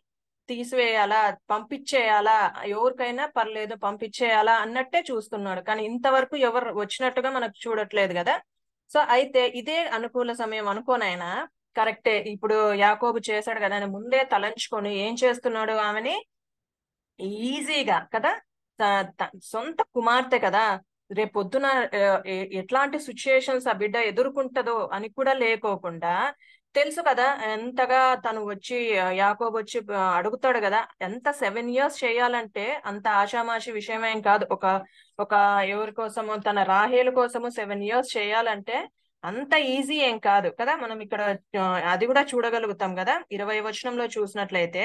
తీసివేయాలా, పంపించేయాలా, ఎవరికైనా పర్లేదు పంపించేయాలా అన్నట్టే చూస్తున్నాడు. కానీ ఇంతవరకు ఎవరు వచ్చినట్టుగా మనకు చూడట్లేదు కదా. సో అయితే ఇదే అనుకూల సమయం అనుకోనైనా కరెక్టే, ఇప్పుడు యాకోబు చేశాడు కదా, ఆయన ముందే తలంచుకొని ఏం చేస్తున్నాడు, ఆమెని ఈజీగా కదా, సొంత కుమార్తె కదా, రేపొద్దున ఎట్లాంటి సిచ్యుయేషన్స్ ఆ బిడ్డ ఎదుర్కొంటదో అని కూడా లేకోకుండా తెలుసు కదా, ఎంతగా తను వచ్చి యాకోబు వచ్చి అడుగుతాడు కదా. ఎంత 7 years చేయాలంటే అంత ఆషామాషి విషయమేం కాదు. ఒక ఎవరి కోసము, తన రాహేలు కోసము 7 years చేయాలంటే అంత ఈజీ ఏం కాదు కదా. మనం ఇక్కడ అది కూడా చూడగలుగుతాం కదా. 20వ వచనంలో చూసినట్లయితే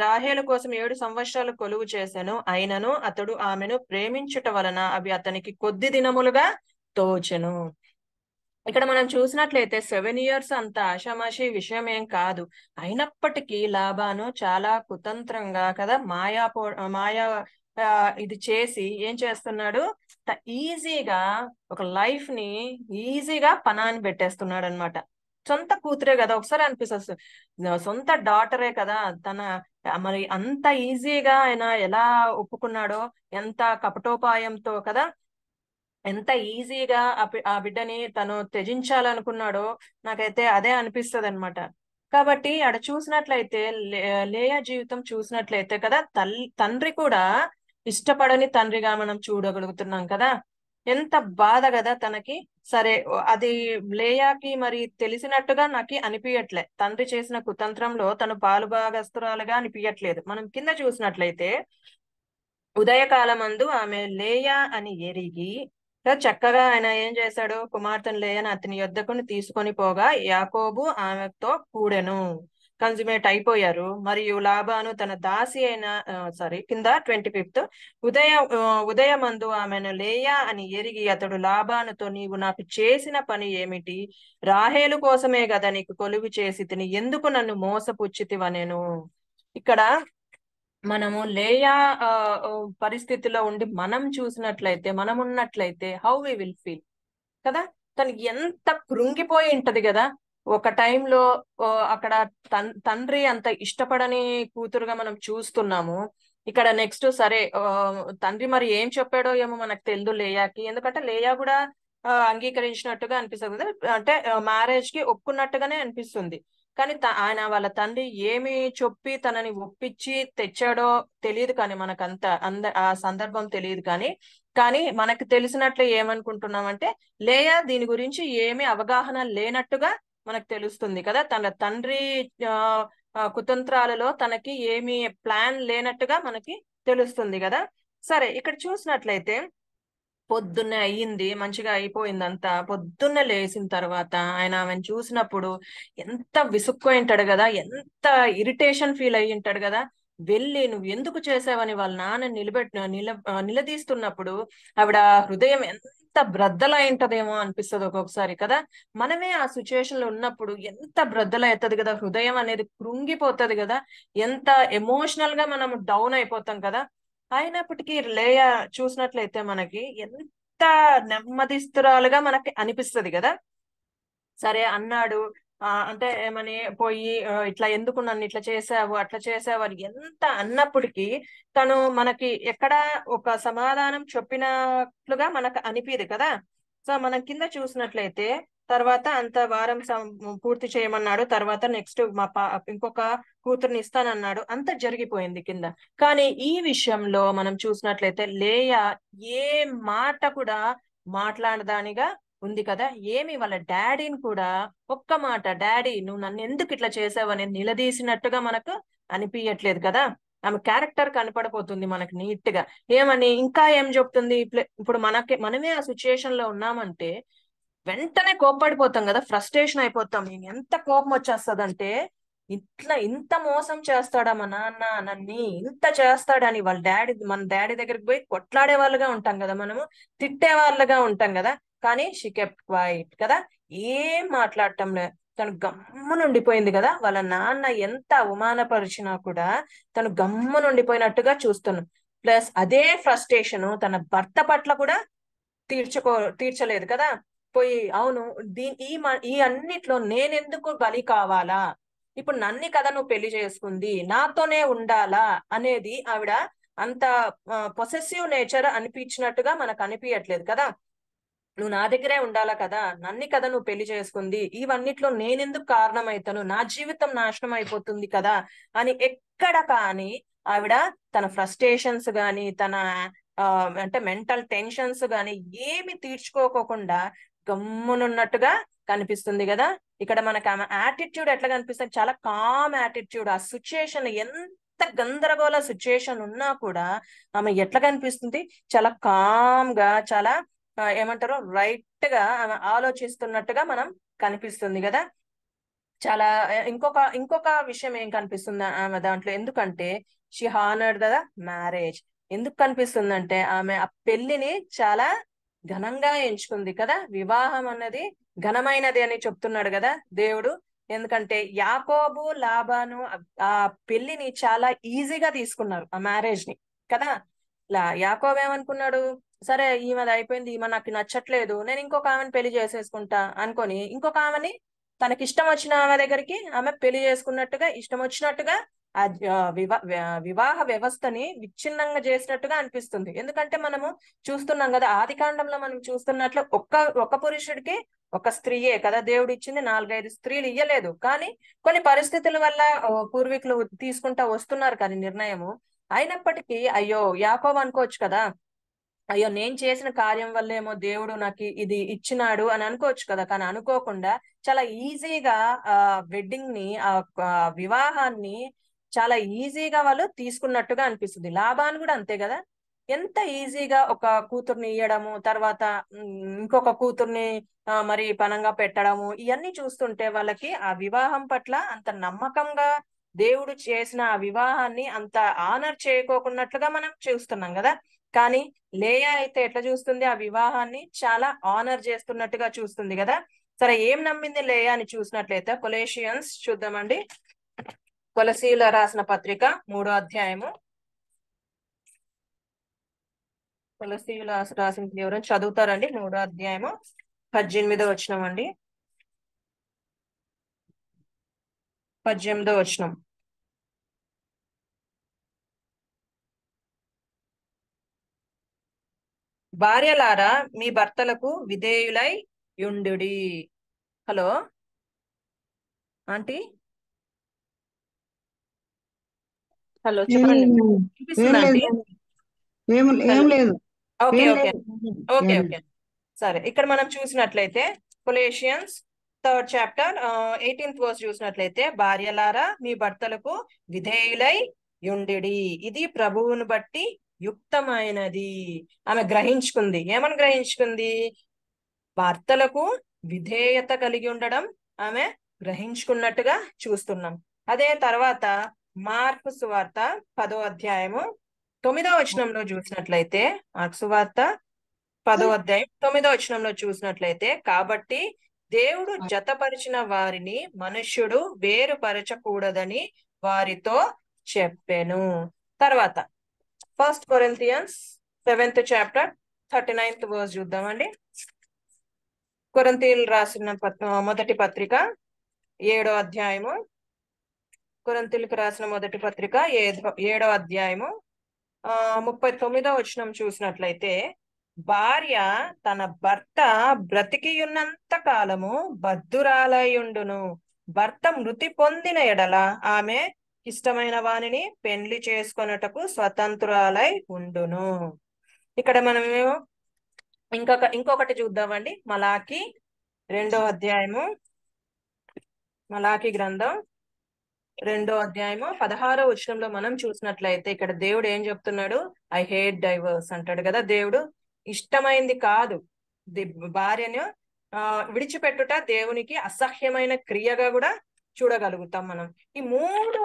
రాహేలు కోసం 7 సంవత్సరాలు కొలువు చేశాను, అయినను అతడు ఆమెను ప్రేమించుట వలన అవి అతనికి కొద్ది దినములుగా తోచెను. ఇక్కడ మనం చూసినట్లయితే 7 years అంత ఆషామాషి విషయం ఏం కాదు. అయినప్పటికీ లాబాను చాలా కుతంత్రంగా కదా, మాయా ఇది చేసి ఏం చేస్తున్నాడు, ఈజీగా ఒక లైఫ్ ని ఈజీగా పనాన్ని పెట్టేస్తున్నాడు అనమాట. సొంత కూతురే కదా, ఒకసారి అనిపిస్తుంది సొంత డాటరే కదా, మరి అంత ఈజీగా ఆయన ఎలా ఒప్పుకున్నాడో, ఎంత కపటోపాయంతో కదా, ఎంత ఈజీగా ఆ బిడ్డని తను త్యజించాలనుకున్నాడో నాకైతే అదే అనిపిస్తుంది అనమాట. కాబట్టి ఆడ చూసినట్లయితే లేయా జీవితం చూసినట్లయితే కదా, తండ్రి కూడా ఇష్టపడని తండ్రిగా మనం చూడగలుగుతున్నాం కదా. ఎంత బాధ కదా తనకి. సరే, అది లేయాకి మరి తెలిసినట్టుగా నాకు అనిపించట్లే, తండ్రి చేసిన కుతంత్రంలో తను పాలుభాగస్తురాలుగా అనిపించట్లేదు. మనం కింద చూసినట్లయితే ఉదయకాలమందు ఆమె లేయా అని ఎరిగి చక్కగా ఆయన ఏం చేశాడు, కుమార్తెను లేయని అతని యొద్దకుని తీసుకొని పోగా యాకోబు ఆమెతో కూడెను, కన్సుమేట్ అయిపోయారు. మరియు లాబాను తన దాసి అయిన కింద 25th ఉదయమందు ఆమెను లేయా అని ఎరిగి అతడు లాబానుతో, నీవు నాకు చేసిన పని ఏమిటి, రాహేలు కోసమే కదా నీకు కొలువు చేసి తిని, ఎందుకు నన్ను మోసపుచ్చితివనెను. ఇక్కడ మనము లేయా పరిస్థితిలో ఉండి మనం చూసినట్లయితే, మనం ఉన్నట్లయితే హౌ వి విల్ ఫీల్ కదా. తనకి ఎంత కృంగిపోయి ఉంటది కదా. ఒక టైంలో అక్కడ తండ్రి అంత ఇష్టపడని కూతురుగా మనం చూస్తున్నాము. ఇక్కడ నెక్స్ట్ సరే, తండ్రి మరి ఏం చెప్పాడో ఏమో మనకు తెలియదు లేయాకి, ఎందుకంటే లేయా కూడా అంగీకరించినట్టుగా అనిపిస్తుంది, అంటే మ్యారేజ్ కి ఒప్పుకున్నట్టుగానే అనిపిస్తుంది. కానీ ఆయన వాళ్ళ తండ్రి ఏమి చెప్పి తనని ఒప్పించి తెచ్చాడో తెలియదు. కానీ మనకంత ఆ సందర్భం తెలియదు. కానీ మనకు తెలిసినట్లు ఏమనుకుంటున్నామంటే, లేయా దీని గురించి ఏమి అవగాహన లేనట్టుగా మనకు తెలుస్తుంది కదా. తన తండ్రి కుతంత్రాలలో తనకి ఏమి ప్లాన్ లేనట్టుగా మనకి తెలుస్తుంది కదా. సరే, ఇక్కడ చూసినట్లయితే పొద్దున్నే అయ్యింది, మంచిగా అయిపోయింది అంతా. పొద్దున్నే లేచిన తర్వాత ఆయన ఆమెను చూసినప్పుడు ఎంత విసుక్కొని ఉంటాడు కదా, ఎంత ఇరిటేషన్ ఫీల్ అయ్యి ఉంటాడు కదా. వెళ్ళి నువ్వు ఎందుకు చేసావని వాళ్ళ నాన్న నిలదీస్తున్నప్పుడు ఆవిడ హృదయం ఎంత బ్రద్దలై ఉంటదేమో అనిపిస్తుంది ఒక్కొక్కసారి కదా. మనమే ఆ సిచ్యువేషన్ లో ఉన్నప్పుడు ఎంత బ్రద్దలవుతుంది కదా, హృదయం అనేది కృంగిపోతుంది కదా, ఎంత ఎమోషనల్ గా మనం డౌన్ అయిపోతాం కదా. అయినప్పటికీ లేయా చూసినట్లయితే మనకి ఎంత నెమ్మదిస్తురాలుగా మనకి అనిపిస్తది కదా. సరే అన్నాడు, అంటే ఏమని పోయి ఇట్లా ఎందుకు నన్ను ఇట్లా చేసావు అట్లా చేసావు అని ఎంత అన్నప్పటికీ తను మనకి ఎక్కడ ఒక సమాధానం చెప్పినట్లుగా మనకు అనిపిది కదా. సో మనం కింద చూసినట్లయితే తర్వాత అంత వారం పూర్తి చేయమన్నాడు. తర్వాత నెక్స్ట్ ఇంకొక కూతుర్ని ఇస్తానన్నాడు. అంత జరిగిపోయింది కింద. కానీ ఈ విషయంలో మనం చూసినట్లయితే లేయా ఏ మాట కూడా మాట్లాడదానిగా ఉంది కదా. ఏమి వాళ్ళ డాడీని కూడా ఒక్క మాట, డాడీ నువ్వు నన్ను ఎందుకు ఇట్లా చేసావని నిలదీసినట్టుగా మనకు అనిపించట్లేదు కదా. ఆమె క్యారెక్టర్ కనపడిపోతుంది మనకు నీట్ గా. ఏమని ఇంకా ఏం చెప్తుంది, ఇప్పుడు మనమే ఆ సిచ్యుయేషన్ లో ఉన్నామంటే వెంటనే కోప్పడిపోతాం కదా, ఫ్రస్ట్రేషన్ అయిపోతాం. ఎంత కోపం వచ్చేస్తదంటే ఇంత మోసం చేస్తాడా మా నాన్న, నన్ని ఇంత చేస్తాడని వాళ్ళ మన డాడీ దగ్గరికి పోయి కొట్లాడే వాళ్ళుగా ఉంటాం కదా, మనము తిట్టే వాళ్ళగా ఉంటాం కదా. కానీ షీ కెప్ట్ క్వైట్ కదా, ఏం మాట్లాడటం లేదు. తను గమ్మునుండిపోయింది కదా. వాళ్ళ నాన్న ఎంత అవమానపరిచినా కూడా తను గమ్మునుండిపోయినట్టుగా చూస్తున్నాం. ప్లస్ అదే ఫ్రస్ట్రేషన్ తన భర్త పట్ల కూడా తీర్చలేదు కదా. పోయి అవును ఈ అన్నిట్లో నేనెందుకు బలి కావాలా, ఇప్పుడు నన్ని కదా నువ్వు పెళ్లి చేసుకుంది, నాతోనే ఉండాలా అనేది ఆవిడ అంత పొసెసివ్ నేచర్ అనిపించినట్టుగా మనకు అనిపించట్లేదు కదా. నువ్వు నా దగ్గరే ఉండాలా కదా, నన్ని కదా నువ్వు పెళ్లి చేసుకుంది, ఇవన్నిట్లో నేనెందుకు కారణమైతాను, నా జీవితం నాశనం అయిపోతుంది కదా అని ఎక్కడ కానీ ఆవిడ తన ఫ్రస్ట్రేషన్స్ గాని తన అంటే మెంటల్ టెన్షన్స్ గాని ఏమి తీర్చుకోకుండా గమ్మునున్నట్టుగా కనిపిస్తుంది కదా. ఇక్కడ మనకు ఆమె యాటిట్యూడ్ ఎట్లా కనిపిస్తుంది, చాలా కామ్ యాటిట్యూడ్. ఆ సిచ్యుయేషన్ ఎంత గందరగోళ సిచ్యుయేషన్ ఉన్నా కూడా ఆమె ఎట్లా కనిపిస్తుంది, చాలా కామ్ గా, చాలా ఏమంటారు రైట్ గా ఆమె ఆలోచిస్తున్నట్టుగా మనం కనిపిస్తుంది కదా. చాలా ఇంకొక విషయం ఏం కనిపిస్తుంది ఆమె దాంట్లో, ఎందుకంటే షీ హానర్డ్ ద మ్యారేజ్. ఎందుకు కనిపిస్తుందంటే ఆమె ఆ పెళ్లిని చాలా ఘనంగా ఎంచుకుంది కదా. వివాహం అన్నది ఘనమైనది అని చెప్తున్నాడు కదా దేవుడు. ఎందుకంటే యాకోబు లాబాను ఆ పెళ్లిని చాలా ఈజీగా తీసుకున్నారు, ఆ మ్యారేజ్ ని కదా. యాకోబు ఏమనుకున్నాడు, సరే ఈమెది అయిపోయింది, ఈమె నాకు నచ్చట్లేదు, నేను ఇంకొక ఆమెను పెళ్లి చేసేసుకుంటా అనుకొని ఇంకొక ఆమెని తనకి ఇష్టం వచ్చిన ఆమె దగ్గరికి ఆమె పెళ్లి చేసుకున్నట్టుగా ఇష్టం వచ్చినట్టుగా ఆ వివాహ వ్యవస్థని విచ్ఛిన్నంగా చేసినట్టుగా అనిపిస్తుంది. ఎందుకంటే మనము చూస్తున్నాం కదా, ఆది కాండంలో మనం చూస్తున్నట్లు ఒక్క పురుషుడికి ఒక స్త్రీయే కదా దేవుడు ఇచ్చింది, 4-5 స్త్రీలు ఇయ్యలేదు. కానీ కొన్ని పరిస్థితుల వల్ల పూర్వీకులు తీసుకుంటా వస్తున్నారు కానీ నిర్ణయము. అయినప్పటికీ అయ్యో యాకోబు అనుకోవచ్చు కదా, అయ్యో నేను చేసిన కార్యం వల్లేమో దేవుడు నాకు ఇది ఇచ్చినాడు అని అనుకోవచ్చు కదా. కానీ అనుకోకుండా చాలా ఈజీగా వెడ్డింగ్ ని వివాహాన్ని చాలా ఈజీగా వాళ్ళు తీసుకున్నట్టుగా అనిపిస్తుంది. లాభాన్ని కూడా అంతే కదా, ఎంత ఈజీగా ఒక కూతుర్ని ఇయ్యడము, తర్వాత ఇంకొక కూతుర్ని మరి పనంగా పెట్టడము, ఇవన్నీ చూస్తుంటే వాళ్ళకి ఆ వివాహం పట్ల అంత నమ్మకంగా దేవుడు చేసిన ఆ వివాహాన్ని అంత ఆనర్ చేయకోకున్నట్లుగా మనం చూస్తున్నాం కదా. కానీ లేయా అయితే ఎట్లా చూస్తుంది, ఆ వివాహాన్ని చాలా ఆనర్ చేస్తున్నట్టుగా చూస్తుంది కదా. సరే ఏం నమ్మింది లేయా అని చూసినట్లయితే కొలెషియన్స్ చూద్దామండి. కొలసీల రాసిన పత్రిక 3వ అధ్యాయము. కొలసీల రాసిన ఎవరైనా చదువుతారండి? 3వ అధ్యాయము 18వ వచనం అండి. 18వ వచనం. భార్యలారా మీ భర్తలకు విధేయులై యుండుడి. హలో ఆంటీ, హలో చెప్పండి, వినిపిస్తుందా ఆంటీ? ఏం లేదు. ఓకే ఓకే ఓకే ఓకే సరే. ఇక్కడ మనం చూసినట్లయితే కొలెషియన్స్ 3rd చాప్టర్ 18th వర్స్ చూసినట్లయితే, భార్యలారా మీ భర్తలకు విధేయులై యుండిడి, ఇది ప్రభువును బట్టి యుక్తమైనది. ఆమె గ్రహించుకుంది. ఏమని గ్రహించుకుంది? భర్తలకు విధేయత కలిగి ఉండడం ఆమె గ్రహించుకున్నట్టుగా చూస్తున్నాం. అదే తర్వాత మార్కు సువార్త 10వ అధ్యాయము 9వ వచనంలో చూసినట్లయితే, మార్కు సువార్త 10వ అధ్యాయం 9వ వచనంలో చూసినట్లయితే, కాబట్టి దేవుడు జతపరిచిన వారిని మనుష్యుడు వేరుపరచకూడదని వారితో చెప్పెను. తర్వాత 1 Corinthians 7th chapter 39th verse చూద్దామండి. కొరింథీయులు రాసిన మొదటి పత్రిక 7వ అధ్యాయము, కొరింథీయులకు రాసిన మొదటి పత్రిక 7వ అధ్యాయము 39వ వచనం చూసినట్లయితే, భార్య తన భర్త బ్రతికియున్నంత కాలము బద్ధురాలయుండును, భర్త మృతి పొందిన ఎడల ఆమె ఇష్టమైన వానిని పెండ్లి చేసుకొనుటకు స్వతంత్రురాలై ఉండును. ఇక్కడ మనం ఇంకొకటి చూద్దామండి. మలాకి 2వ అధ్యాయము, మలాకి గ్రంథం 2వ అధ్యాయము 16వ వచనంలో మనం చూసినట్లయితే, ఇక్కడ దేవుడు ఏం చెప్తున్నాడు? ఐ హేట్ డైవర్స్ అంటాడు కదా. దేవుడు ఇష్టమైంది కాదు భార్యను విడిచిపెట్టుట దేవునికి అసహ్యమైన క్రియగా కూడా చూడగలుగుతాం మనం. ఈ మూడు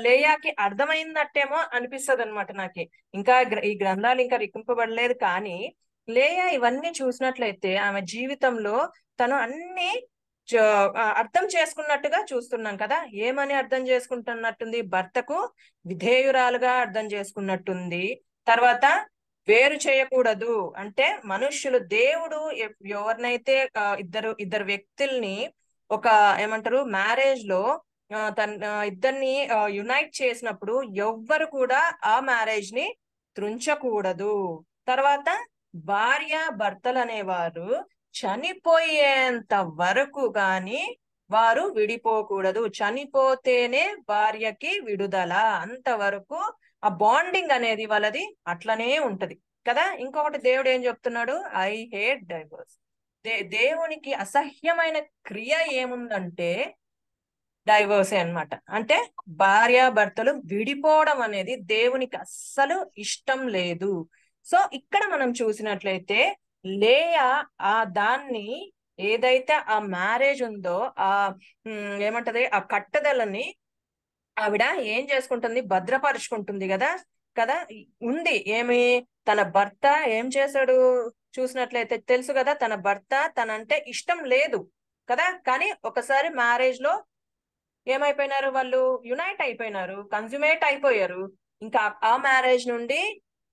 లేయాకి అర్థమైందట్టేమో అనిపిస్తుంది అనమాట నాకు. ఇంకా ఈ గ్రంథాలు ఇంకా లిఖింపబడలేదు, కానీ లేయా ఇవన్నీ చూసినట్లయితే ఆమె జీవితంలో తను అన్ని అర్థం చేసుకున్నట్టుగా చూస్తున్నాం కదా. ఏమని అర్థం చేసుకుంటున్నట్టుంది? భర్తకు విధేయురాలుగా అర్థం చేసుకున్నట్టుంది. తర్వాత వేరు చేయకూడదు అంటే మనుష్యులు, దేవుడు ఎవరినైతే ఇద్దరు వ్యక్తుల్ని ఒక ఏమంటారు మ్యారేజ్ లో ఇద్దరిని యునైట్ చేసినప్పుడు ఎవ్వరు కూడా ఆ మ్యారేజ్ ని త్రుంచకూడదు. తర్వాత భార్య భర్తలు అనేవారు చనిపోయేంత వరకు గాని వారు విడిపోకూడదు. చనిపోతేనే భార్యకి విడుదల. అంతవరకు ఆ బాండింగ్ అనేది వాళ్ళది అట్లనే ఉంటది కదా. ఇంకొకటి దేవుడు ఏం చెప్తున్నాడు? I hate divorce. దేవునికి అసహ్యమైన క్రియ ఏముందంటే డైవర్సే అన్నమాట. అంటే భార్య భర్తలు విడిపోవడం అనేది దేవునికి అస్సలు ఇష్టం లేదు. సో ఇక్కడ మనం చూసినట్లయితే లేయా దాన్ని ఏదైతే ఆ మ్యారేజ్ ఉందో ఏమంటది ఆ కట్టుదలని ఆవిడ ఏం చేసుకుంటుంది? భద్రపరుచుకుంటుంది కదా ఉంది. ఏమి? తన భర్త ఏం చేశాడు చూసినట్లయితే తెలుసు కదా, తన భర్త తనంటే ఇష్టం లేదు కదా, కానీ ఒకసారి మ్యారేజ్ లో ఏమైపోయినారు? వాళ్ళు యునైట్ అయిపోయినారు, కన్సుమేట్ అయిపోయారు. ఇంకా ఆ మ్యారేజ్ నుండి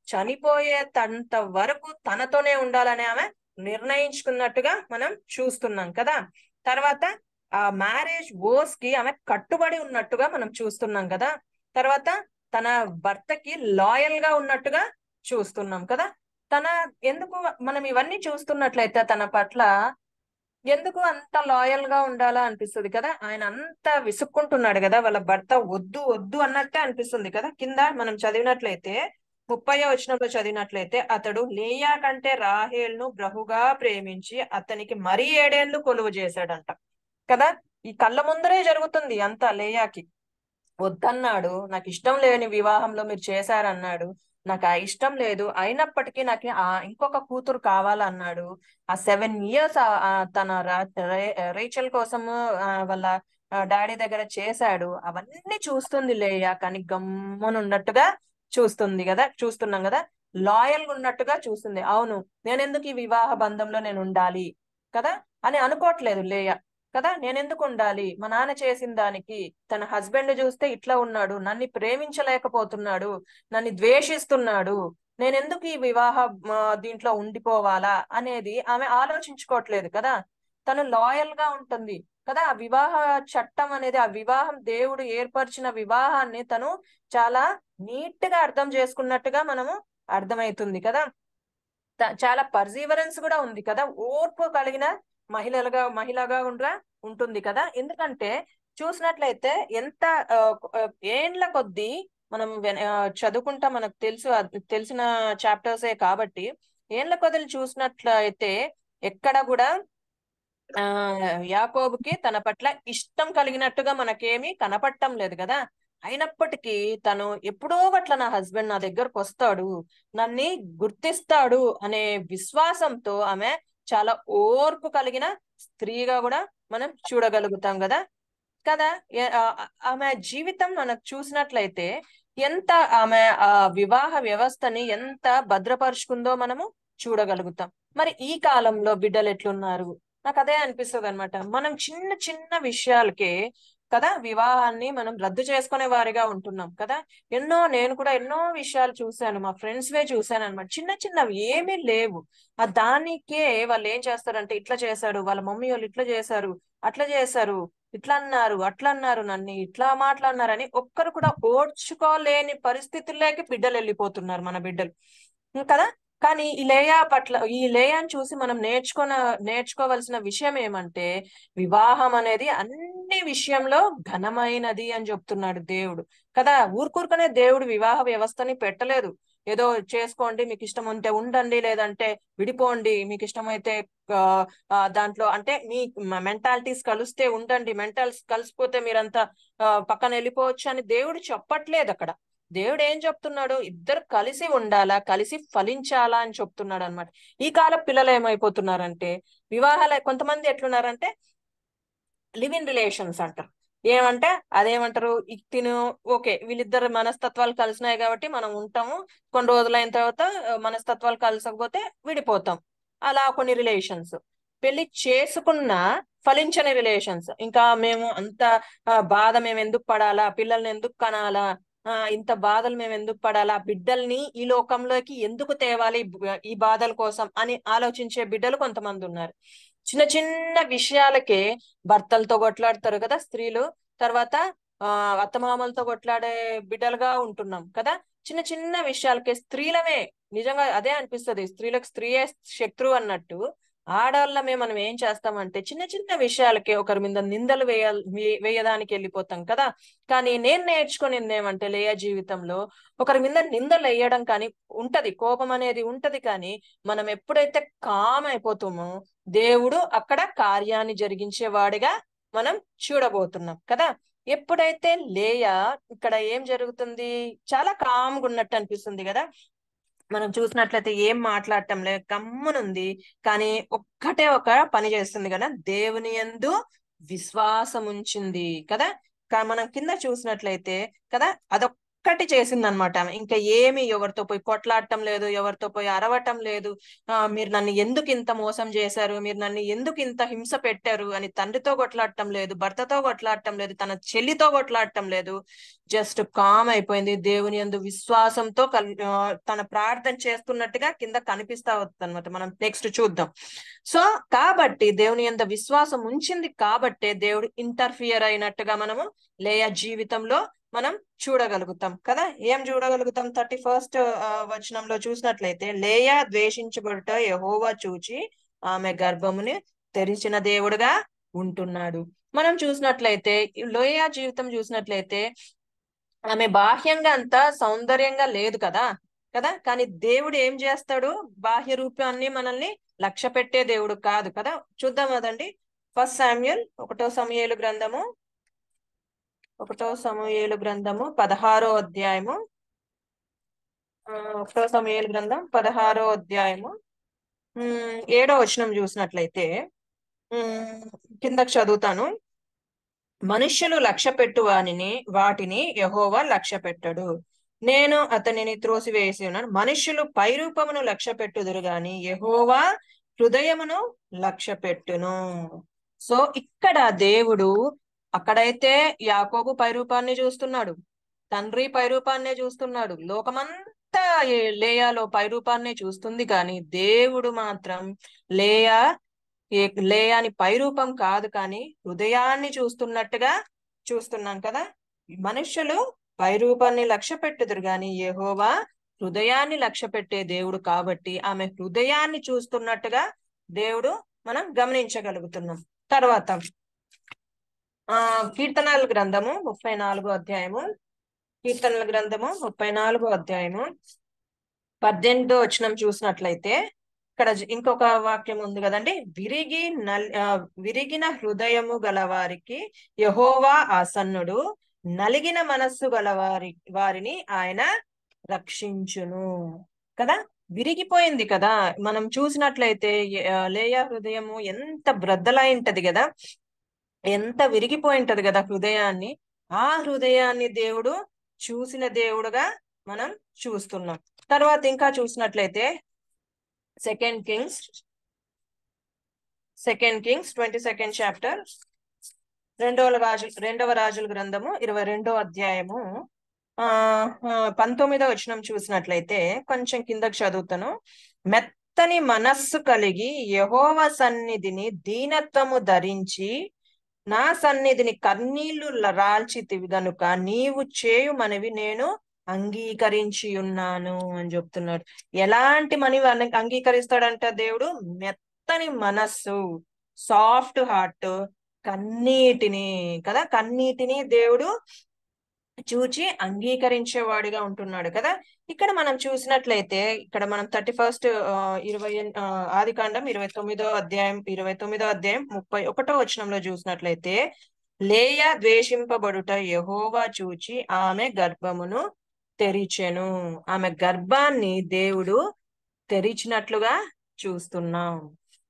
చనిపోయేంత వరకు తనతోనే ఉండాలని ఆమె నిర్ణయించుకున్నట్టుగా మనం చూస్తున్నాం కదా. తర్వాత ఆ మ్యారేజ్ ఓస్ కి ఆమె కట్టుబడి ఉన్నట్టుగా మనం చూస్తున్నాం కదా. తర్వాత తన భర్తకి లాయల్ గా ఉన్నట్టుగా చూస్తున్నాం కదా. ఎందుకు మనం ఇవన్నీ చూస్తున్నట్లయితే తన పట్ల ఎందుకు అంత లాయల్ గా ఉండాలా అనిపిస్తుంది కదా. ఆయన అంత విసుక్కుంటున్నాడు కదా, వాళ్ళ భర్త వద్దు వద్దు అన్నట్టే అనిపిస్తుంది కదా. కింద మనం చదివినట్లయితే 30వ వచనంలో చదివినట్లయితే, అతడు లేయా కంటే రాహేల్ను బహుగా ప్రేమించి అతనికి మరీ 7 ఏళ్లు కొలువు చేశాడంట కదా. ఈ కళ్ళ ముందరే జరుగుతుంది అంతా. లేయాకి వద్దన్నాడు, నాకు ఇష్టం లేని వివాహంలో మీరు చేశారన్నాడు, నాకు ఆ ఇష్టం లేదు, అయినప్పటికీ నాకు ఇంకొక కూతురు కావాలన్నాడు. ఆ 7 years తన రేచల్ కోసము వాళ్ళ డాడీ దగ్గర చేశాడు. అవన్నీ చూస్తుంది లేయా, కానీ గమ్మునున్నట్టుగా చూస్తున్నాం కదా. లాయల్ గా ఉన్నట్టుగా చూస్తుంది. అవును, నేనెందుకు ఈ వివాహ బంధంలో నేను ఉండాలి కదా అని అనుకోవట్లేదు లేయా కదా. నేనెందుకు ఉండాలి? మా నాన్న చేసిన దానికి తన హస్బెండ్ చూస్తే ఇట్లా ఉన్నాడు, నన్ను ప్రేమించలేకపోతున్నాడు, నన్ను ద్వేషిస్తున్నాడు, నేనెందుకు ఈ వివాహ దీంట్లో ఉండిపోవాలా అనేది ఆమె ఆలోచించుకోవట్లేదు కదా. తను లాయల్ గా ఉంటుంది కదా. ఆ వివాహ చట్టం అనేది, ఆ వివాహం దేవుడు ఏర్పరిచిన వివాహాన్ని తను చాలా నీట్ గా అర్థం చేసుకున్నట్టుగా మనము అర్థమవుతుంది కదా. చాలా పర్సీవరెన్స్ కూడా ఉంది కదా, ఓర్పు కలిగిన మహిళగా ఉంటుంది కదా. ఎందుకంటే చూసినట్లయితే ఎంత ఏండ్ల కొద్దీ మనం చదువుకుంటా, మనకు తెలిసిన చాప్టర్సే కాబట్టి ఏండ్ల కొద్ది చూసినట్లయితే ఎక్కడ కూడా యాకోబుకి తన పట్ల ఇష్టం కలిగినట్టుగా మనకేమీ కనపడటం లేదు కదా. అయినప్పటికీ తను ఎప్పుడో గట్ల నా హస్బెండ్ నా దగ్గరకు వస్తాడు, నన్ను గుర్తిస్తాడు అనే విశ్వాసంతో ఆమె చాలా ఓర్పు కలిగిన స్త్రీగా కూడా మనం చూడగలుగుతాం కదా కదా ఆమె జీవితం మనకు చూసినట్లయితే ఎంత ఆమె ఆ వివాహ వ్యవస్థని ఎంత భద్రపరుచుకుందో మనము చూడగలుగుతాం. మరి ఈ కాలంలో బిడ్డలు ఎట్లున్నారు? నాకు అదే అనిపిస్తుంది అనమాట. మనం చిన్న చిన్న విషయాలకే కదా వివాహాన్ని మనం రద్దు చేసుకునే వారిగా ఉంటున్నాం కదా. నేను కూడా ఎన్నో విషయాలు చూశాను, మా ఫ్రెండ్స్ వే చూశాను అనమాట. చిన్న చిన్నవి ఏమీ లేవు, ఆ దానికే వాళ్ళు ఏం చేస్తారంటే ఇట్లా చేశాడు, వాళ్ళ మమ్మీ వాళ్ళు ఇట్లా చేశారు, అట్లా చేశారు, ఇట్లా అన్నారు, అట్లా అన్నారు, నన్ను ఇట్లా మాట్లాడినారని ఒక్కరు కూడా ఓర్చుకోలేని పరిస్థితుల్లోకి బిడ్డలు వెళ్ళిపోతున్నారు, మన బిడ్డలు కదా. కానీ ఈ లేయాని చూసి మనం నేర్చుకోవలసిన విషయం ఏమంటే వివాహం అనేది అన్ని విషయంలో ఘనమైనది అని చెప్తున్నాడు దేవుడు కదా. ఊరుకూరుకనే దేవుడు వివాహ వ్యవస్థని పెట్టలేదు. ఏదో చేసుకోండి, మీకు ఇష్టం ఉంటే ఉండండి, లేదంటే విడిపోండి, మీకు ఇష్టమైతే దాంట్లో అంటే మీ మెంటాలిటీస్ కలిస్తే ఉండండి, మెంటాలిటీస్ కలిసిపోతే మీరంతా పక్కన వెళ్ళిపోవచ్చు అని దేవుడు చెప్పట్లేదు అక్కడ. దేవుడు ఏం చెప్తున్నాడు? ఇద్దరు కలిసి ఉండాలా, కలిసి ఫలించాలా అని చెప్తున్నాడు అనమాట. ఈ కాల పిల్లలు ఏమైపోతున్నారంటే వివాహాలు కొంతమంది ఎట్లున్నారంటే లివ్ ఇన్ రిలేషన్స్ అంటారు. ఏమంటే అదేమంటారు, తిను ఓకే వీళ్ళిద్దరు మనస్తత్వాలు కలిసినాయి కాబట్టి మనం ఉంటాము, కొన్ని రోజులైన తర్వాత మనస్తత్వాలు కలిసకపోతే విడిపోతాం. అలా కొన్ని రిలేషన్స్. పెళ్లి చేసుకున్న ఫలించని రిలేషన్స్. ఇంకా మేము అంత బాధ మేము ఎందుకు పడాలా, పిల్లల్ని ఎందుకు కనాలా, ఇంత బాధలు మేము ఎందుకు పడాలా, బిడ్డల్ని ఈ లోకంలోకి ఎందుకు తేవాలి ఈ బాధల కోసం అని ఆలోచించే బిడ్డలు కొంతమంది ఉన్నారు. చిన్న చిన్న విషయాలకే భర్తలతో కొట్లాడతారు కదా స్త్రీలు, తర్వాత అత్తమామలతో కొట్లాడే బిడ్డలుగా ఉంటున్నాం కదా. చిన్న చిన్న విషయాలకే స్త్రీలమే నిజంగా అదే అనిపిస్తుంది, స్త్రీలకు స్త్రీయే శత్రువు అన్నట్టు. ఆడవాళ్ళమే మనం ఏం చేస్తామంటే చిన్న చిన్న విషయాలకే ఒకరి మీద నిందలు వేయడానికి వెళ్ళిపోతాం కదా. కానీ నేను నేర్చుకునింది ఏమంటే లేయా జీవితంలో ఒకరి మీద నిందలు వేయడం కానీ ఉంటది, కోపం అనేది ఉంటది, కానీ మనం ఎప్పుడైతే కామ్ అయిపోతామో దేవుడు అక్కడ కార్యాన్ని జరిగించేవాడిగా మనం చూడబోతున్నాం కదా. ఎప్పుడైతే లేయా ఇక్కడ ఏం జరుగుతుంది, చాలా కామ్గా ఉన్నట్టు అనిపిస్తుంది కదా. మనం చూసినట్లయితే ఏం మాట్లాడటం లేదు, గమ్మునుంది, కానీ ఒక్కటే ఒక పని చేస్తుంది కదా, దేవుని యందు విశ్వాసం ఉంచింది కదా. మనం కింద చూసినట్లయితే కదా అదొక్కటి చేసింది అనమాట. ఇంకా ఏమి ఎవరితో పోయి కొట్లాడటం లేదు, ఎవరితో పోయి అరవటం లేదు. మీరు నన్ను ఎందుకు ఇంత మోసం చేశారు, మీరు నన్ను ఎందుకు ఇంత హింస పెట్టారు అని తండ్రితో కొట్లాడటం లేదు, భర్తతో కొట్లాడటం లేదు, తన చెల్లితో కొట్లాడటం లేదు. జస్ట్ కామ్ అయిపోయింది, దేవుని యందు విశ్వాసంతో తన ప్రార్థన చేస్తున్నట్టుగా కింద కనిపిస్తా వస్తుంది అనమాట. మనం నెక్స్ట్ చూద్దాం. సో కాబట్టి దేవుని యందు విశ్వాసం ఉంచింది కాబట్టే దేవుడు ఇంటర్ఫియర్ అయినట్టుగా మనము లేయా జీవితంలో మనం చూడగలుగుతాం కదా. ఏం చూడగలుగుతాం? 31st వచనంలో చూసినట్లయితే లేయా ద్వేషించబడుట యెహోవా చూచి ఆమె గర్భముని తెరిచిన దేవుడుగా ఉంటున్నాడు. మనం చూసినట్లయితే లేయా జీవితం చూసినట్లయితే ఆమె బాహ్యంగా అంత సౌందర్యంగా లేదు కదా కదా. కానీ దేవుడు ఏం చేస్తాడు? బాహ్య రూపాన్ని మనల్ని లక్ష్య పెట్టే దేవుడు కాదు కదా. చూద్దాం అదండి. 1 శామ్యూయల్ 1వ సమూయేలు గ్రంథము 16వ అధ్యాయము 1వ సమూయేలు గ్రంథం 16వ అధ్యాయము 7వ వచనం చూసినట్లయితే కిందకు చదువుతాను. మనుష్యులు లక్ష్య పెట్టు వాటిని యెహోవా లక్ష్య పెట్టడు, నేను అతనిని త్రోసివేసి ఉన్నాను. మనుష్యులు పైరూపమును లక్ష్య పెట్టుదురు గాని యెహోవా హృదయమును లక్ష్య పెట్టును. సో ఇక్కడ దేవుడు అక్కడైతే యాకోబు పైరూపాన్ని చూస్తున్నాడు, తండ్రి పైరూపాన్నే చూస్తున్నాడు, లోకమంతా లేయాలో పైరూపాన్నే చూస్తుంది. కానీ దేవుడు మాత్రం లేయాని పైరూపం కాదు కానీ హృదయాన్ని చూస్తున్నట్టుగా చూస్తున్నాం కదా. మనుష్యులు పైరూపాన్ని లక్ష్య పెట్టుదురు గాని యెహోవా హృదయాన్ని లక్ష్య పెట్టే దేవుడు కాబట్టి ఆమె హృదయాన్ని చూస్తున్నట్టుగా దేవుడు మనం గమనించగలుగుతున్నాం. తర్వాత కీర్తనల గ్రంథము 34వ అధ్యాయము 18వ వచనం చూసినట్లయితే ఇక్కడ ఇంకొక వాక్యం ఉంది కదండి. విరిగిన హృదయము గల వారికి యెహోవా ఆసన్నుడు, నలిగిన మనస్సు గల వారిని ఆయన రక్షించును కదా. విరిగిపోయింది కదా. మనం చూసినట్లయితే లేయా హృదయము ఎంత బ్రద్దలై ఉంటది కదా, ఎంత విరిగిపోయి ఉంటది కదా హృదయాన్ని. ఆ హృదయాన్ని దేవుడు చూసిన దేవుడుగా మనం చూస్తున్నాం. తర్వాత ఇంకా చూసినట్లయితే సెకండ్ కింగ్స్ 22nd చాప్టర్, రెండవ రాజుల గ్రంథము 22వ అధ్యాయము 19వ వచనం చూసినట్లయితే కొంచెం కిందకి చదువుతాను. మెత్తని మనస్సు కలిగి యెహోవా సన్నిధిని దీనత్వము ధరించి నా సన్నిధిని కన్నీళ్లు రాల్చితివి గనుక నీవు చేయు మనవి నేను అంగీకరించి ఉన్నాను అని చెప్తున్నాడు. ఎలాంటి మనవి అంగీకరిస్తాడంట దేవుడు? మెత్తని మనస్సు, సాఫ్ట్ హార్ట్, కన్నీటిని దేవుడు చూచి అంగీకరించేవాడిగా ఉంటున్నాడు కదా. ఇక్కడ మనం చూసినట్లయితే ఇక్కడ మనం 31 ఆదికాండం 29వ అధ్యాయం 31వ వచనంలో చూసినట్లయితే లేయా ద్వేషింపబడుట యెహోవా చూచి ఆమె గర్భమును తెరిచెను. ఆమె గర్భాన్ని దేవుడు తెరిచినట్లుగా చూస్తున్నాం.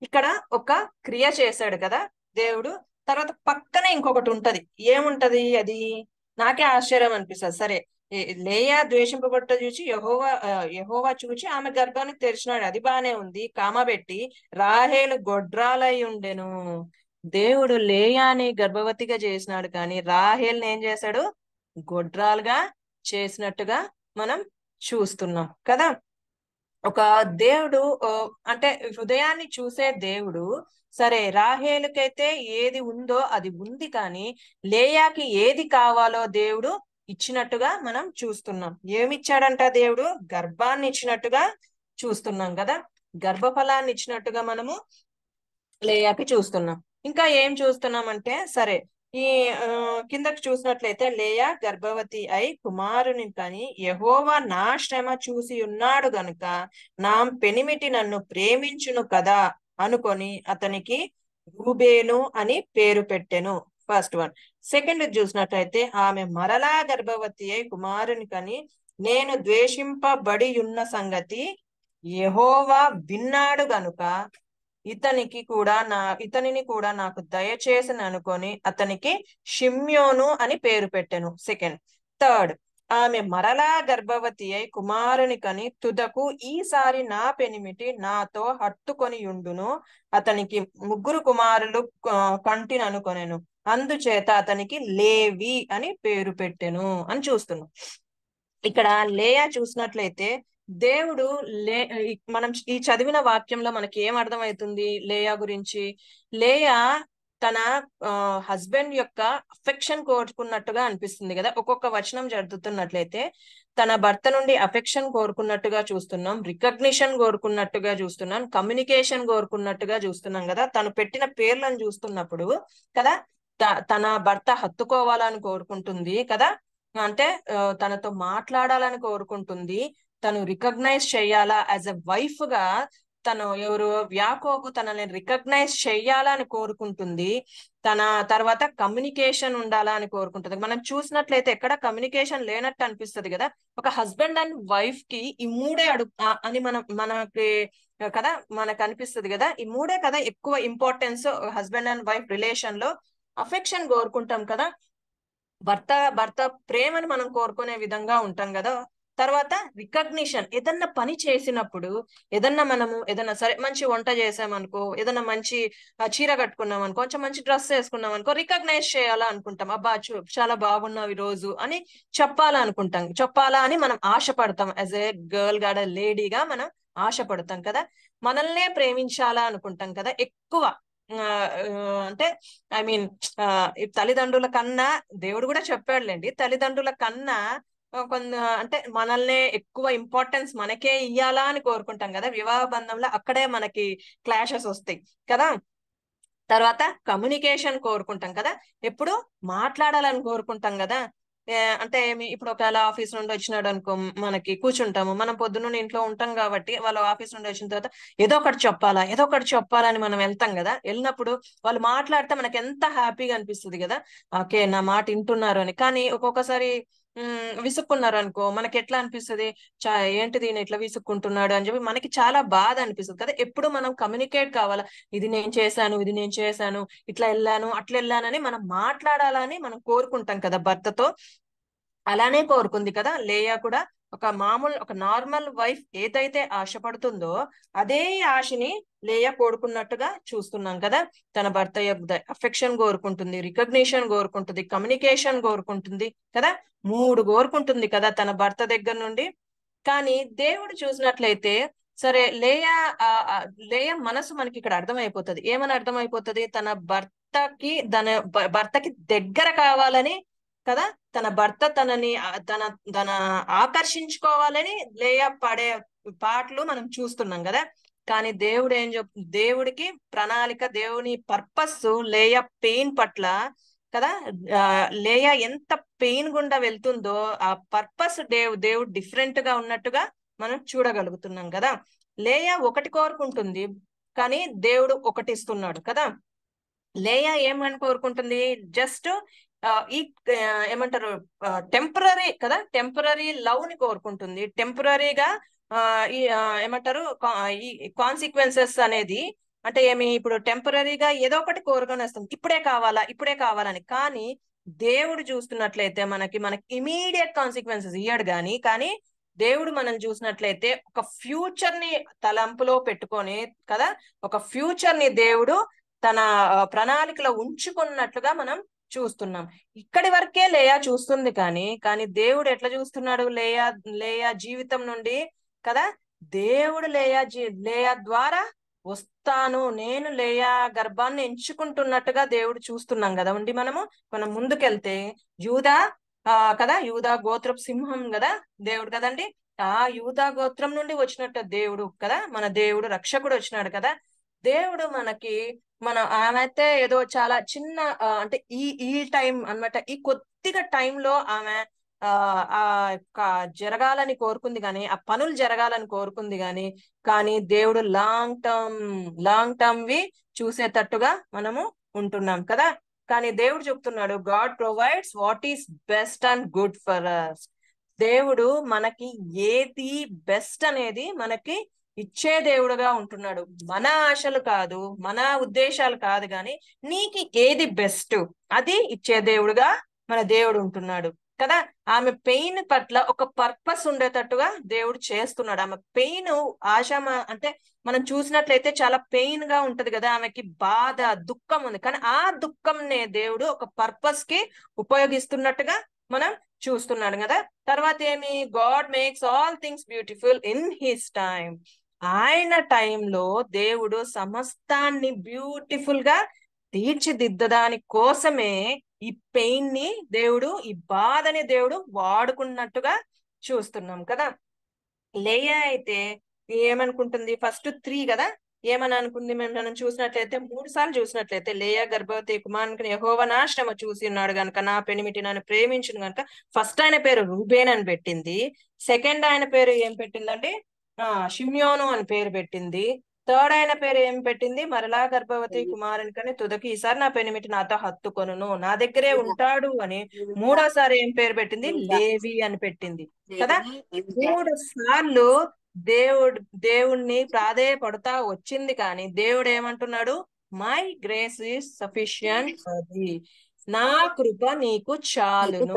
ఇక్కడ ఒక క్రియ చేశాడు కదా దేవుడు. తర్వాత పక్కనే ఇంకొకటి ఉంటది. ఏముంటది అది? నాకే ఆశ్చర్యం అనిపిస్తుంది. సరే, లేయా ద్వేషింపబట్ట చూసి యెహోవా చూచి ఆమె గర్భాన్ని తెరిచినాడు, అది బానే ఉంది. కామబెట్టి రాహేలు గొడ్రాలై ఉండెను. దేవుడు లేయాని గర్భవతిగా చేసినాడు, కానీ రాహేల్ని ఏం చేశాడు? గొడ్రాలుగా చేసినట్టుగా మనం చూస్తున్నాం కదా. ఒక దేవుడు అంటే హృదయాన్ని చూసే దేవుడు. సరే, రాహేలుకైతే ఏది ఉందో అది ఉంది, కానీ లేయాకి ఏది కావాలో దేవుడు ఇచ్చినట్టుగా మనం చూస్తున్నాం. ఏమిచ్చాడంట దేవుడు? గర్భాన్ని ఇచ్చినట్టుగా చూస్తున్నాం కదా. గర్భఫలాన్ని ఇచ్చినట్టుగా మనము లేయాకి చూస్తున్నాం. ఇంకా ఏం చూస్తున్నామంటే, సరే ఈ కిందకి చూసినట్లయితే లేయా గర్భవతి అయి కుమారుని కని యెహోవా నా శ్రమ చూసి ఉన్నాడు గనుక నా పెనిమిటి నన్ను ప్రేమించును కదా అనుకొని అతనికి రూబేను అని పేరు పెట్టెను. First one. సెకండ్ చూసినట్లయితే ఆమె మరలా గర్భవతి అయి కుమారుని కని నేను ద్వేషింపబడి ఉన్న సంగతి యెహోవా విన్నాడు గనుక ఇతనిని కూడా నాకు దయచేసిన అనుకొని అతనికి షిమ్యోను అని పేరు పెట్టెను. సెకండ్. థర్డ్, ఆమె మరలా గర్భవతి అయి కుమారుని కని తుదకు ఈసారి నా పెనిమిటి నాతో హత్తుకొని ఉండును, అతనికి 3 కుమారులు కంటిని అనుకొనెను, అందుచేత అతనికి లేవి అని పేరు పెట్టెను అని చూస్తున్నాం. ఇక్కడ లేయా చూసినట్లయితే దేవుడు మనం ఈ చదివిన వాక్యంలో మనకి ఏం అర్థమవుతుంది లేయా గురించి? లేయా తన హస్బెండ్ యొక్క అఫెక్షన్ కోరుకున్నట్టుగా అనిపిస్తుంది కదా. ఒక్కొక్క వచనం చదువుతున్నట్లయితే తన భర్త నుండి అఫెక్షన్ కోరుకున్నట్టుగా చూస్తున్నాం, రికగ్నిషన్ కోరుకున్నట్టుగా చూస్తున్నాం, కమ్యూనికేషన్ కోరుకున్నట్టుగా చూస్తున్నాం కదా. తను పెట్టిన పేర్లను చూస్తున్నప్పుడు కదా, తన భర్త హత్తుకోవాలని కోరుకుంటుంది కదా, అంటే తనతో మాట్లాడాలని కోరుకుంటుంది, తను రికగ్నైజ్ చేయాలా యాజ్ ఎ వైఫ్ గా, తను యాకోబు తనని రికగ్నైజ్ చెయ్యాలా అని కోరుకుంటుంది. తన తర్వాత కమ్యూనికేషన్ ఉండాలా అని కోరుకుంటుంది. మనం చూసినట్లయితే ఎక్కడ కమ్యూనికేషన్ లేనట్టు అనిపిస్తుంది కదా. ఒక హస్బెండ్ అండ్ వైఫ్ కి ఈ 3 అని మనకి కదా మనకు అనిపిస్తుంది కదా. ఈ 3 కదా ఎక్కువ importance husband and wife relation లో. అఫెక్షన్ కోరుకుంటాం కదా, భర్త ప్రేమను మనం కోరుకునే విధంగా ఉంటాం కదా. తర్వాత రికగ్నిషన్, ఏదన్నా పని చేసినప్పుడు, ఏదన్నా సరే మంచి వంట చేసామనుకో, ఏదన్నా మంచి చీర కట్టుకున్నాం అనుకో, కొంచెం మంచి డ్రెస్ వేసుకున్నాం అనుకో, రికగ్నైజ్ చేయాలా అనుకుంటాం. అబ్బా చాలా బాగున్నావు ఈ రోజు అని చెప్పాలా అని మనం ఆశపడతాం. యాజ్ ఏ గర్ల్ గా, లేడీగా మనం ఆశపడతాం కదా. మనల్నే ప్రేమించాలా అనుకుంటాం కదా ఎక్కువ. అంటే ఐ మీన్ తల్లిదండ్రుల కన్నా, దేవుడు కూడా చెప్పాడులేండి, తల్లిదండ్రుల కన్నా అంటే మనల్ని ఎక్కువ ఇంపార్టెన్స్ మనకే ఇయ్యాలా అని కోరుకుంటాం కదా. వివాహ బంధంలో అక్కడే మనకి క్లాషెస్ వస్తాయి కదా. తర్వాత కమ్యూనికేషన్ కోరుకుంటాం కదా, ఎప్పుడు మాట్లాడాలని కోరుకుంటాం కదా. అంటే ఇప్పుడు ఒకవేళ ఆఫీస్ నుండి వచ్చినాడు అనుకో, మనకి కూర్చుంటాము, మనం పొద్దున్న ఇంట్లో ఉంటాం కాబట్టి వాళ్ళు ఆఫీస్ నుండి వచ్చిన తర్వాత ఏదో ఒకటి చెప్పాలని మనం వెళ్తాం కదా. వెళ్ళినప్పుడు వాళ్ళు మాట్లాడితే మనకి ఎంత హ్యాపీగా అనిపిస్తుంది కదా, ఓకే నా మాట వింటున్నారు అని. కానీ ఒక్కొక్కసారి విసుక్కున్నారు అనుకో, మనకి ఎట్లా అనిపిస్తుంది, ఏంటిది ఈయన ఇట్లా విసుక్కుంటున్నాడు అని చెప్పి మనకి చాలా బాధ అనిపిస్తుంది కదా. ఎప్పుడు మనం కమ్యూనికేట్ కావాలా, ఇది నేను చేశాను, ఇట్లా వెళ్ళాను అట్లా వెళ్ళానని మనం మాట్లాడాలని మనం కోరుకుంటాం కదా భర్తతో. అలానే కోరుకుంది కదా లేయా కూడా. ఒక నార్మల్ వైఫ్ ఏదైతే ఆశపడుతుందో అదే ఆశని లేయా కోరుకున్నట్టుగా చూస్తున్నాం కదా. తన భర్త యొక్క అఫెక్షన్ కోరుకుంటుంది, రికగ్నిషన్ కోరుకుంటుంది, కమ్యూనికేషన్ కోరుకుంటుంది కదా. 3 కోరుకుంటుంది కదా తన భర్త దగ్గర నుండి. కానీ దేవుడు చూసినట్లయితే సరే, లేయా మనసు మనకి ఇక్కడ అర్థమైపోతుంది. ఏమని అర్థమైపోతుంది, తన భర్తకి దగ్గర కావాలని కదా, తన భర్త తన ఆకర్షించుకోవాలని లేయా పడే పాటలు మనం చూస్తున్నాం కదా. కానీ దేవుడికి ప్రణాళిక, దేవుని పర్పస్ లేయా పెయిన్ పట్ల కదా. లేయా ఎంత పెయిన్ గుండా వెళ్తుందో ఆ పర్పస్ దేవుడు డిఫరెంట్ గా ఉన్నట్టుగా మనం చూడగలుగుతున్నాం కదా. లేయా ఒకటి కోరుకుంటుంది కానీ దేవుడు ఒకటి ఇస్తున్నాడు కదా. లేయా ఏమని కోరుకుంటుంది, జస్ట్ ఈ ఏమంటారు టెంపరీ కదా, టెంపరీ లవ్ ని కోరుకుంటుంది. టెంపరీగా ఈ ఏమంటారు ఈ కాన్సిక్వెన్సెస్ అనేది, అంటే ఇప్పుడు టెంపరీగా ఏదో ఒకటి కోరుకొని వస్తుంది, ఇప్పుడే కావాలని. కానీ దేవుడు చూస్తున్నట్లయితే మనకి ఇమీడియట్ కాన్సిక్వెన్సెస్ ఇయ్యాడు కానీ దేవుడు మనం చూసినట్లయితే ఒక ఫ్యూచర్ ని తలంపులో పెట్టుకొని కదా, ఒక ఫ్యూచర్ ని దేవుడు తన ప్రణాళికలో ఉంచుకున్నట్లుగా మనం చూస్తున్నాం. ఇక్కడి వరకే లేయా చూస్తుంది కానీ దేవుడు ఎట్లా చూస్తున్నాడు లేయా జీవితం నుండి కదా. దేవుడు లేయా ద్వారా వస్తాను, నేను లేయా గర్భాన్ని ఎంచుకుంటున్నట్టుగా దేవుడు చూస్తున్నాం కదా. మనం ముందుకెళ్తే యూదా కదా, యూదా గోత్రపు సింహం కదా దేవుడు కదండి. ఆ యూదా గోత్రం నుండి వచ్చినట్టు దేవుడు కదా, మన దేవుడు రక్షకుడు వచ్చినాడు కదా. దేవుడు ఆమె అయితే ఏదో చాలా చిన్న అంటే ఈ టైం అన్నమాట, ఈ కొద్దిగా టైంలో ఆమె జరగాలని కోరుకుంది కానీ, ఆ పనులు జరగాలని కోరుకుంది కానీ దేవుడు లాంగ్ టర్మ్ వి చూసేటట్టుగా మనము ఉంటున్నాం కదా. కానీ దేవుడు చెప్తున్నాడు, God provides what is best and good for us. దేవుడు మనకి ఏది బెస్ట్ అనేది మనకి ఇచ్చే దేవుడుగా ఉంటున్నాడు. మన ఆశలు కాదు, మన ఉద్దేశాలు కాదు, కానీ నీకు ఏది బెస్ట్ అది ఇచ్చే దేవుడుగా మన దేవుడు ఉంటున్నాడు కదా. ఆమె పెయిన్ పట్ల ఒక పర్పస్ ఉండేటట్టుగా దేవుడు చేస్తున్నాడు. ఆమె పెయిన్ అంటే మనం చూసినట్లయితే చాలా పెయిన్ గా ఉంటది కదా, ఆమెకి బాధ దుఃఖం ఉంది, కానీ ఆ దుఃఖంనే దేవుడు ఒక పర్పస్ కి ఉపయోగిస్తున్నట్టుగా మనం చూస్తున్నాడు కదా. తర్వాత God makes all things beautiful in his time. ఆయన టైంలో దేవుడు సమస్తాన్ని బ్యూటిఫుల్ గా తీర్చిదిద్దదాని కోసమే ఈ పెయిన్ ని దేవుడు, ఈ బాధని దేవుడు వాడుకున్నట్టుగా చూస్తున్నాం కదా. లేయా అయితే ఏమనుకుంటుంది, ఫస్ట్ 3 కదా, ఏమని అనుకుంది, మనం చూసినట్లయితే 3 సార్లు చూసినట్లయితే లేయా గర్భవతి కుమారునికి యెహోవా నా శ్రమ చూసి ఉన్నాడు గనుక నా పెనిమిటి నన్ను ప్రేమించిన గనుక ఫస్ట్ ఆయన పేరు రూబేన్ అని పెట్టింది. సెకండ్ ఆయన పేరు ఏం పెట్టిందండి, షిమ్యోను అని పేరు పెట్టింది. థర్డ్ ఆయన పేరు ఏం పెట్టింది, మరలా గర్భవతి కుమారునికని తుదకి ఈసారి నా పెనిమిటి నాతో హత్తుకొనును, నా దగ్గరే ఉంటాడు అని. మూడోసారి ఏం పేరు పెట్టింది, లేవి అని పెట్టింది కదా. 3 సార్లు దేవుణ్ణి ప్రాధేయపడుతా వచ్చింది కానీ దేవుడు ఏమంటున్నాడు, my grace is sufficient for thee, నా కృప నీకు చాలును.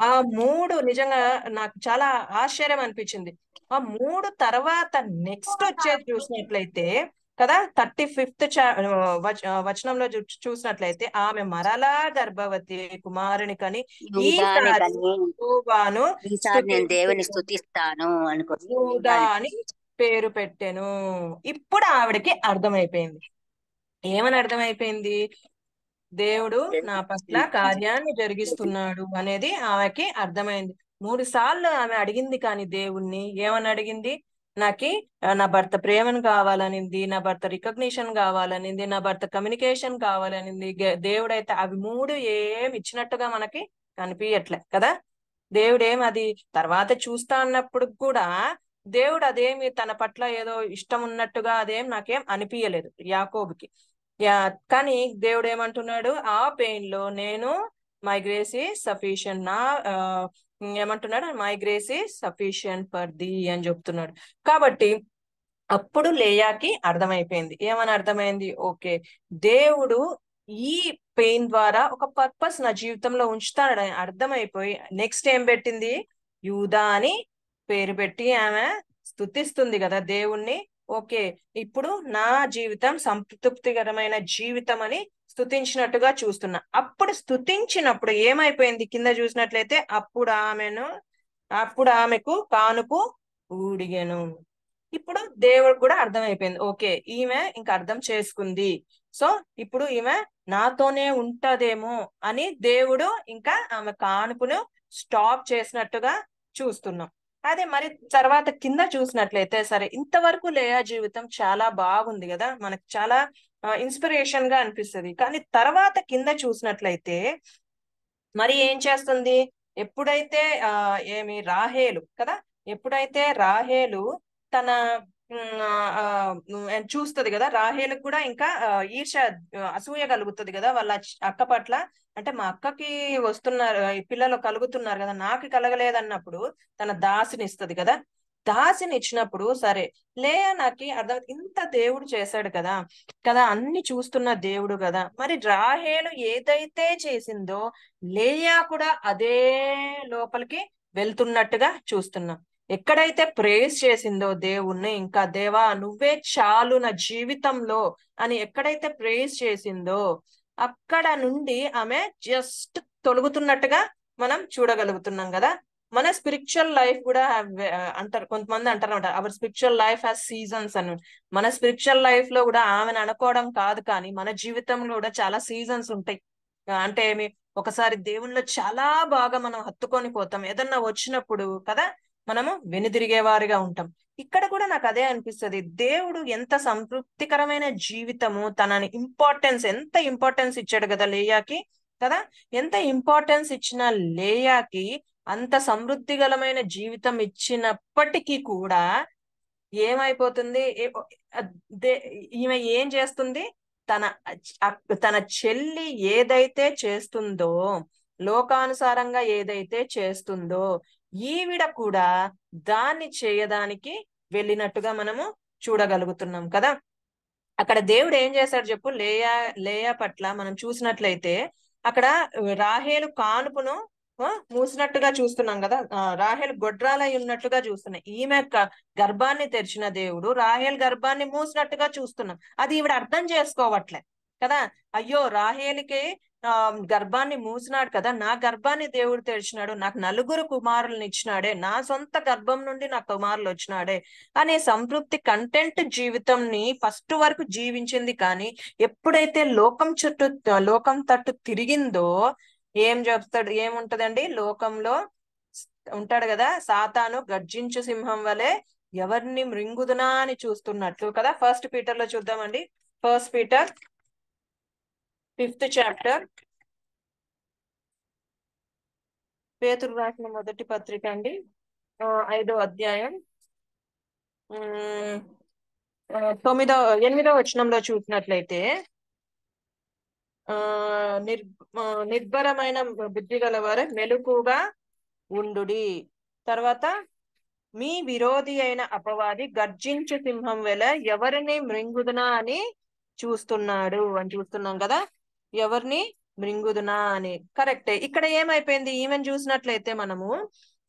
ఆ 3 నిజంగా నాకు చాలా ఆశ్చర్యం అనిపించింది. ఆ 3 తర్వాత నెక్స్ట్ వచ్చేది చూసినట్లయితే కదా, 35th వచనంలో చూసినట్లయితే ఆమె మరలా గర్భవతి కుమారునికని దేవుని స్తుతిస్తాను యూదా అని పేరు పెట్టెను. ఇప్పుడు ఆవిడకి అర్థమైపోయింది. ఏమని అర్థమైపోయింది, దేవుడు నా పట్ల కార్యాన్ని జరిగిస్తున్నాడు అనేది ఆమెకి అర్థమైంది. 3 సార్లు ఆమె అడిగింది కానీ దేవుణ్ణి ఏమని అడిగింది, నా భర్త ప్రేమను కావాలనింది, నా భర్త రికగ్నిషన్ కావాలనింది, నా భర్త కమ్యూనికేషన్ కావాలనింది. దేవుడైతే అవి 3 ఏం ఇచ్చినట్టుగా మనకి కనిపించట్లే కదా. దేవుడేం అది తర్వాత చూస్తా అన్నప్పుడు కూడా దేవుడు అదేమి తన పట్ల ఏదో ఇష్టం ఉన్నట్టుగా అదేం నాకేం అనిపించలేదు యాకోబుకి. కానీ దేవుడు ఏమంటున్నాడు, ఆ పెయిన్ లో నేను మై గ్రేస్ ఈజ్ సఫిషియంట్, ఏమంటున్నాడు, my grace is sufficient for the అని చెప్తున్నాడు. కాబట్టి అప్పుడు లేయాకి అర్థమైపోయింది. ఏమని అర్థమైంది, ఓకే దేవుడు ఈ పెయిన్ ద్వారా ఒక పర్పస్ నా జీవితంలో ఉంచుతాడని అర్థమైపోయి నెక్స్ట్ ఏం పెట్టింది, యూదా అని పేరు పెట్టి ఆమె స్తుతిస్తుంది కదా దేవుణ్ణి. ఓకే ఇప్పుడు నా జీవితం సంతృప్తికరమైన జీవితం అని స్తుతించినట్టుగా చూస్తున్నా. అప్పుడు స్తుతించినప్పుడు ఏమైపోయింది కింద చూసినట్లయితే, అప్పుడు ఆమెకు కానుపు ఊడిగెను. ఇప్పుడు దేవుడు కూడా అర్థమైపోయింది, ఓకే ఈమె ఇంకా అర్థం చేసుకుంది, సో ఇప్పుడు ఈమె నాతోనే ఉంటదేమో అని దేవుడు ఇంకా ఆమె కానుపును స్టాప్ చేసినట్టుగా చూస్తున్నాం. అదే మరి తర్వాత కింద చూసినట్లయితే, సరే ఇంతవరకు లేయా జీవితం చాలా బాగుంది కదా, మనకు చాలా ఇన్స్పిరేషన్ గా అనిపిస్తుంది. కానీ తర్వాత కింద చూసినట్లయితే మరి ఏం చేస్తుంది, ఎప్పుడైతే ఏమి రాహేలు కదా, ఎప్పుడైతే రాహేలు తన చూస్తుంది కదా, రాహేలుకు కూడా ఇంకా ఈర్ష అసూయ కలుగుతుంది కదా వాళ్ళ అక్క పట్ల. అంటే మా అక్కకి వస్తున్నారు పిల్లలు కలుగుతున్నారు కదా, నాకు కలగలేదన్నప్పుడు తన దాసిని ఇస్తుంది కదా. దాసిని ఇచ్చినప్పుడు సరే లేయా నాకు అర్థం, ఇంత దేవుడు చేశాడు కదా కదా అన్ని చూస్తున్న దేవుడు కదా, మరి రాహేలు ఏదైతే చేసిందో లేయా కూడా అదే లోపలికి వెళ్తున్నట్టుగా చూస్తున్నాం. ఎక్కడైతే ప్రేస్ చేసిందో దేవుణ్ణి, ఇంకా దేవా నువ్వే చాలు నా జీవితంలో అని ఎక్కడైతే ప్రేస్ చేసిందో అక్కడ నుండి ఆమె జస్ట్ తొలగుతున్నట్టుగా మనం చూడగలుగుతున్నాం కదా. మన స్పిరిచువల్ లైఫ్ కూడా అంటారు, కొంతమంది అంటారు అనమాట, our spiritual life has seasons అని. మన స్పిరిచువల్ లైఫ్ లో కూడా ఆమెను అనుకోవడం కాదు, కానీ మన జీవితంలో కూడా చాలా సీజన్స్ ఉంటాయి. అంటే ఒకసారి దేవుళ్ళో చాలా బాగా మనం హత్తుకొని పోతాం, ఏదన్నా వచ్చినప్పుడు కదా మనము వెనుదిరిగేవారిగా ఉంటాం. ఇక్కడ కూడా నాకు అదే అనిపిస్తుంది, దేవుడు ఎంత సంతృప్తికరమైన జీవితము, తనని ఎంత ఇంపార్టెన్స్ ఇచ్చాడు కదా లేయాకి కదా. ఎంత ఇంపార్టెన్స్ ఇచ్చిన లేయాకి అంత సమృద్ధిగలమైన జీవితం ఇచ్చినప్పటికీ కూడా ఏమైపోతుంది, ఈమె ఏం చేస్తుంది, తన చెల్లి ఏదైతే చేస్తుందో, లోకానుసారంగా ఏదైతే చేస్తుందో ఈవిడ కూడా దాన్ని చేయడానికి వెళ్ళినట్టుగా మనము చూడగలుగుతున్నాం కదా. అక్కడ దేవుడు ఏం చేశాడు చెప్పు, లేయా పట్ల మనం చూసినట్లయితే అక్కడ రాహేలు కానుపును మూసినట్టుగా చూస్తున్నాం కదా, రాహేలు గొడ్రాలై ఉన్నట్టుగా చూస్తున్నాం. ఈమె గర్భాన్ని తెరిచిన దేవుడు రాహేల్ గర్భాన్ని మూసినట్టుగా చూస్తున్నాం. అది ఈవిడ అర్థం చేసుకోవట్లే కదా. అయ్యో రాహేలుకి గర్భాన్ని మూసినాడు కదా, నా గర్భాన్ని దేవుడు తెరిచినాడు, నాకు 4 కుమారులను ఇచ్చినాడే, నా సొంత గర్భం నుండి నా కుమారులు వచ్చినాడే అనే సంతృప్తి కంటెంట్ జీవితంని ఫస్ట్ వరకు జీవించింది. కానీ ఎప్పుడైతే లోకం తట్టు తిరిగిందో ఏం చెప్తాడు, ఏముంటదండి లోకంలో ఉంటాడు కదా, సాతాను గర్జించు సింహం వలె ఎవరిని మృంగుదునా అని చూస్తున్నట్లు కదా. 1 పీటర్ లో చూద్దామండి. 1 పీటర్ 5th చాప్టర్, పేతురు రాసిన మొదటి పత్రిక అండి, 5వ అధ్యాయం 8వ వచనంలో చూసినట్లయితే, నిర్భరమైన బుద్ధి గలవారు మెలకుగా ఉండుడి. తర్వాత మీ విరోధి అయిన అపవాది గర్జించు సింహం వలె ఎవరిని మృంగుదునా అని చూస్తున్నాడు అని చూస్తున్నాం కదా. ఎవరిని మృంగుదునా అని కరెక్టే. ఇక్కడ ఏమైపోయింది, ఈమెను చూసినట్లయితే మనము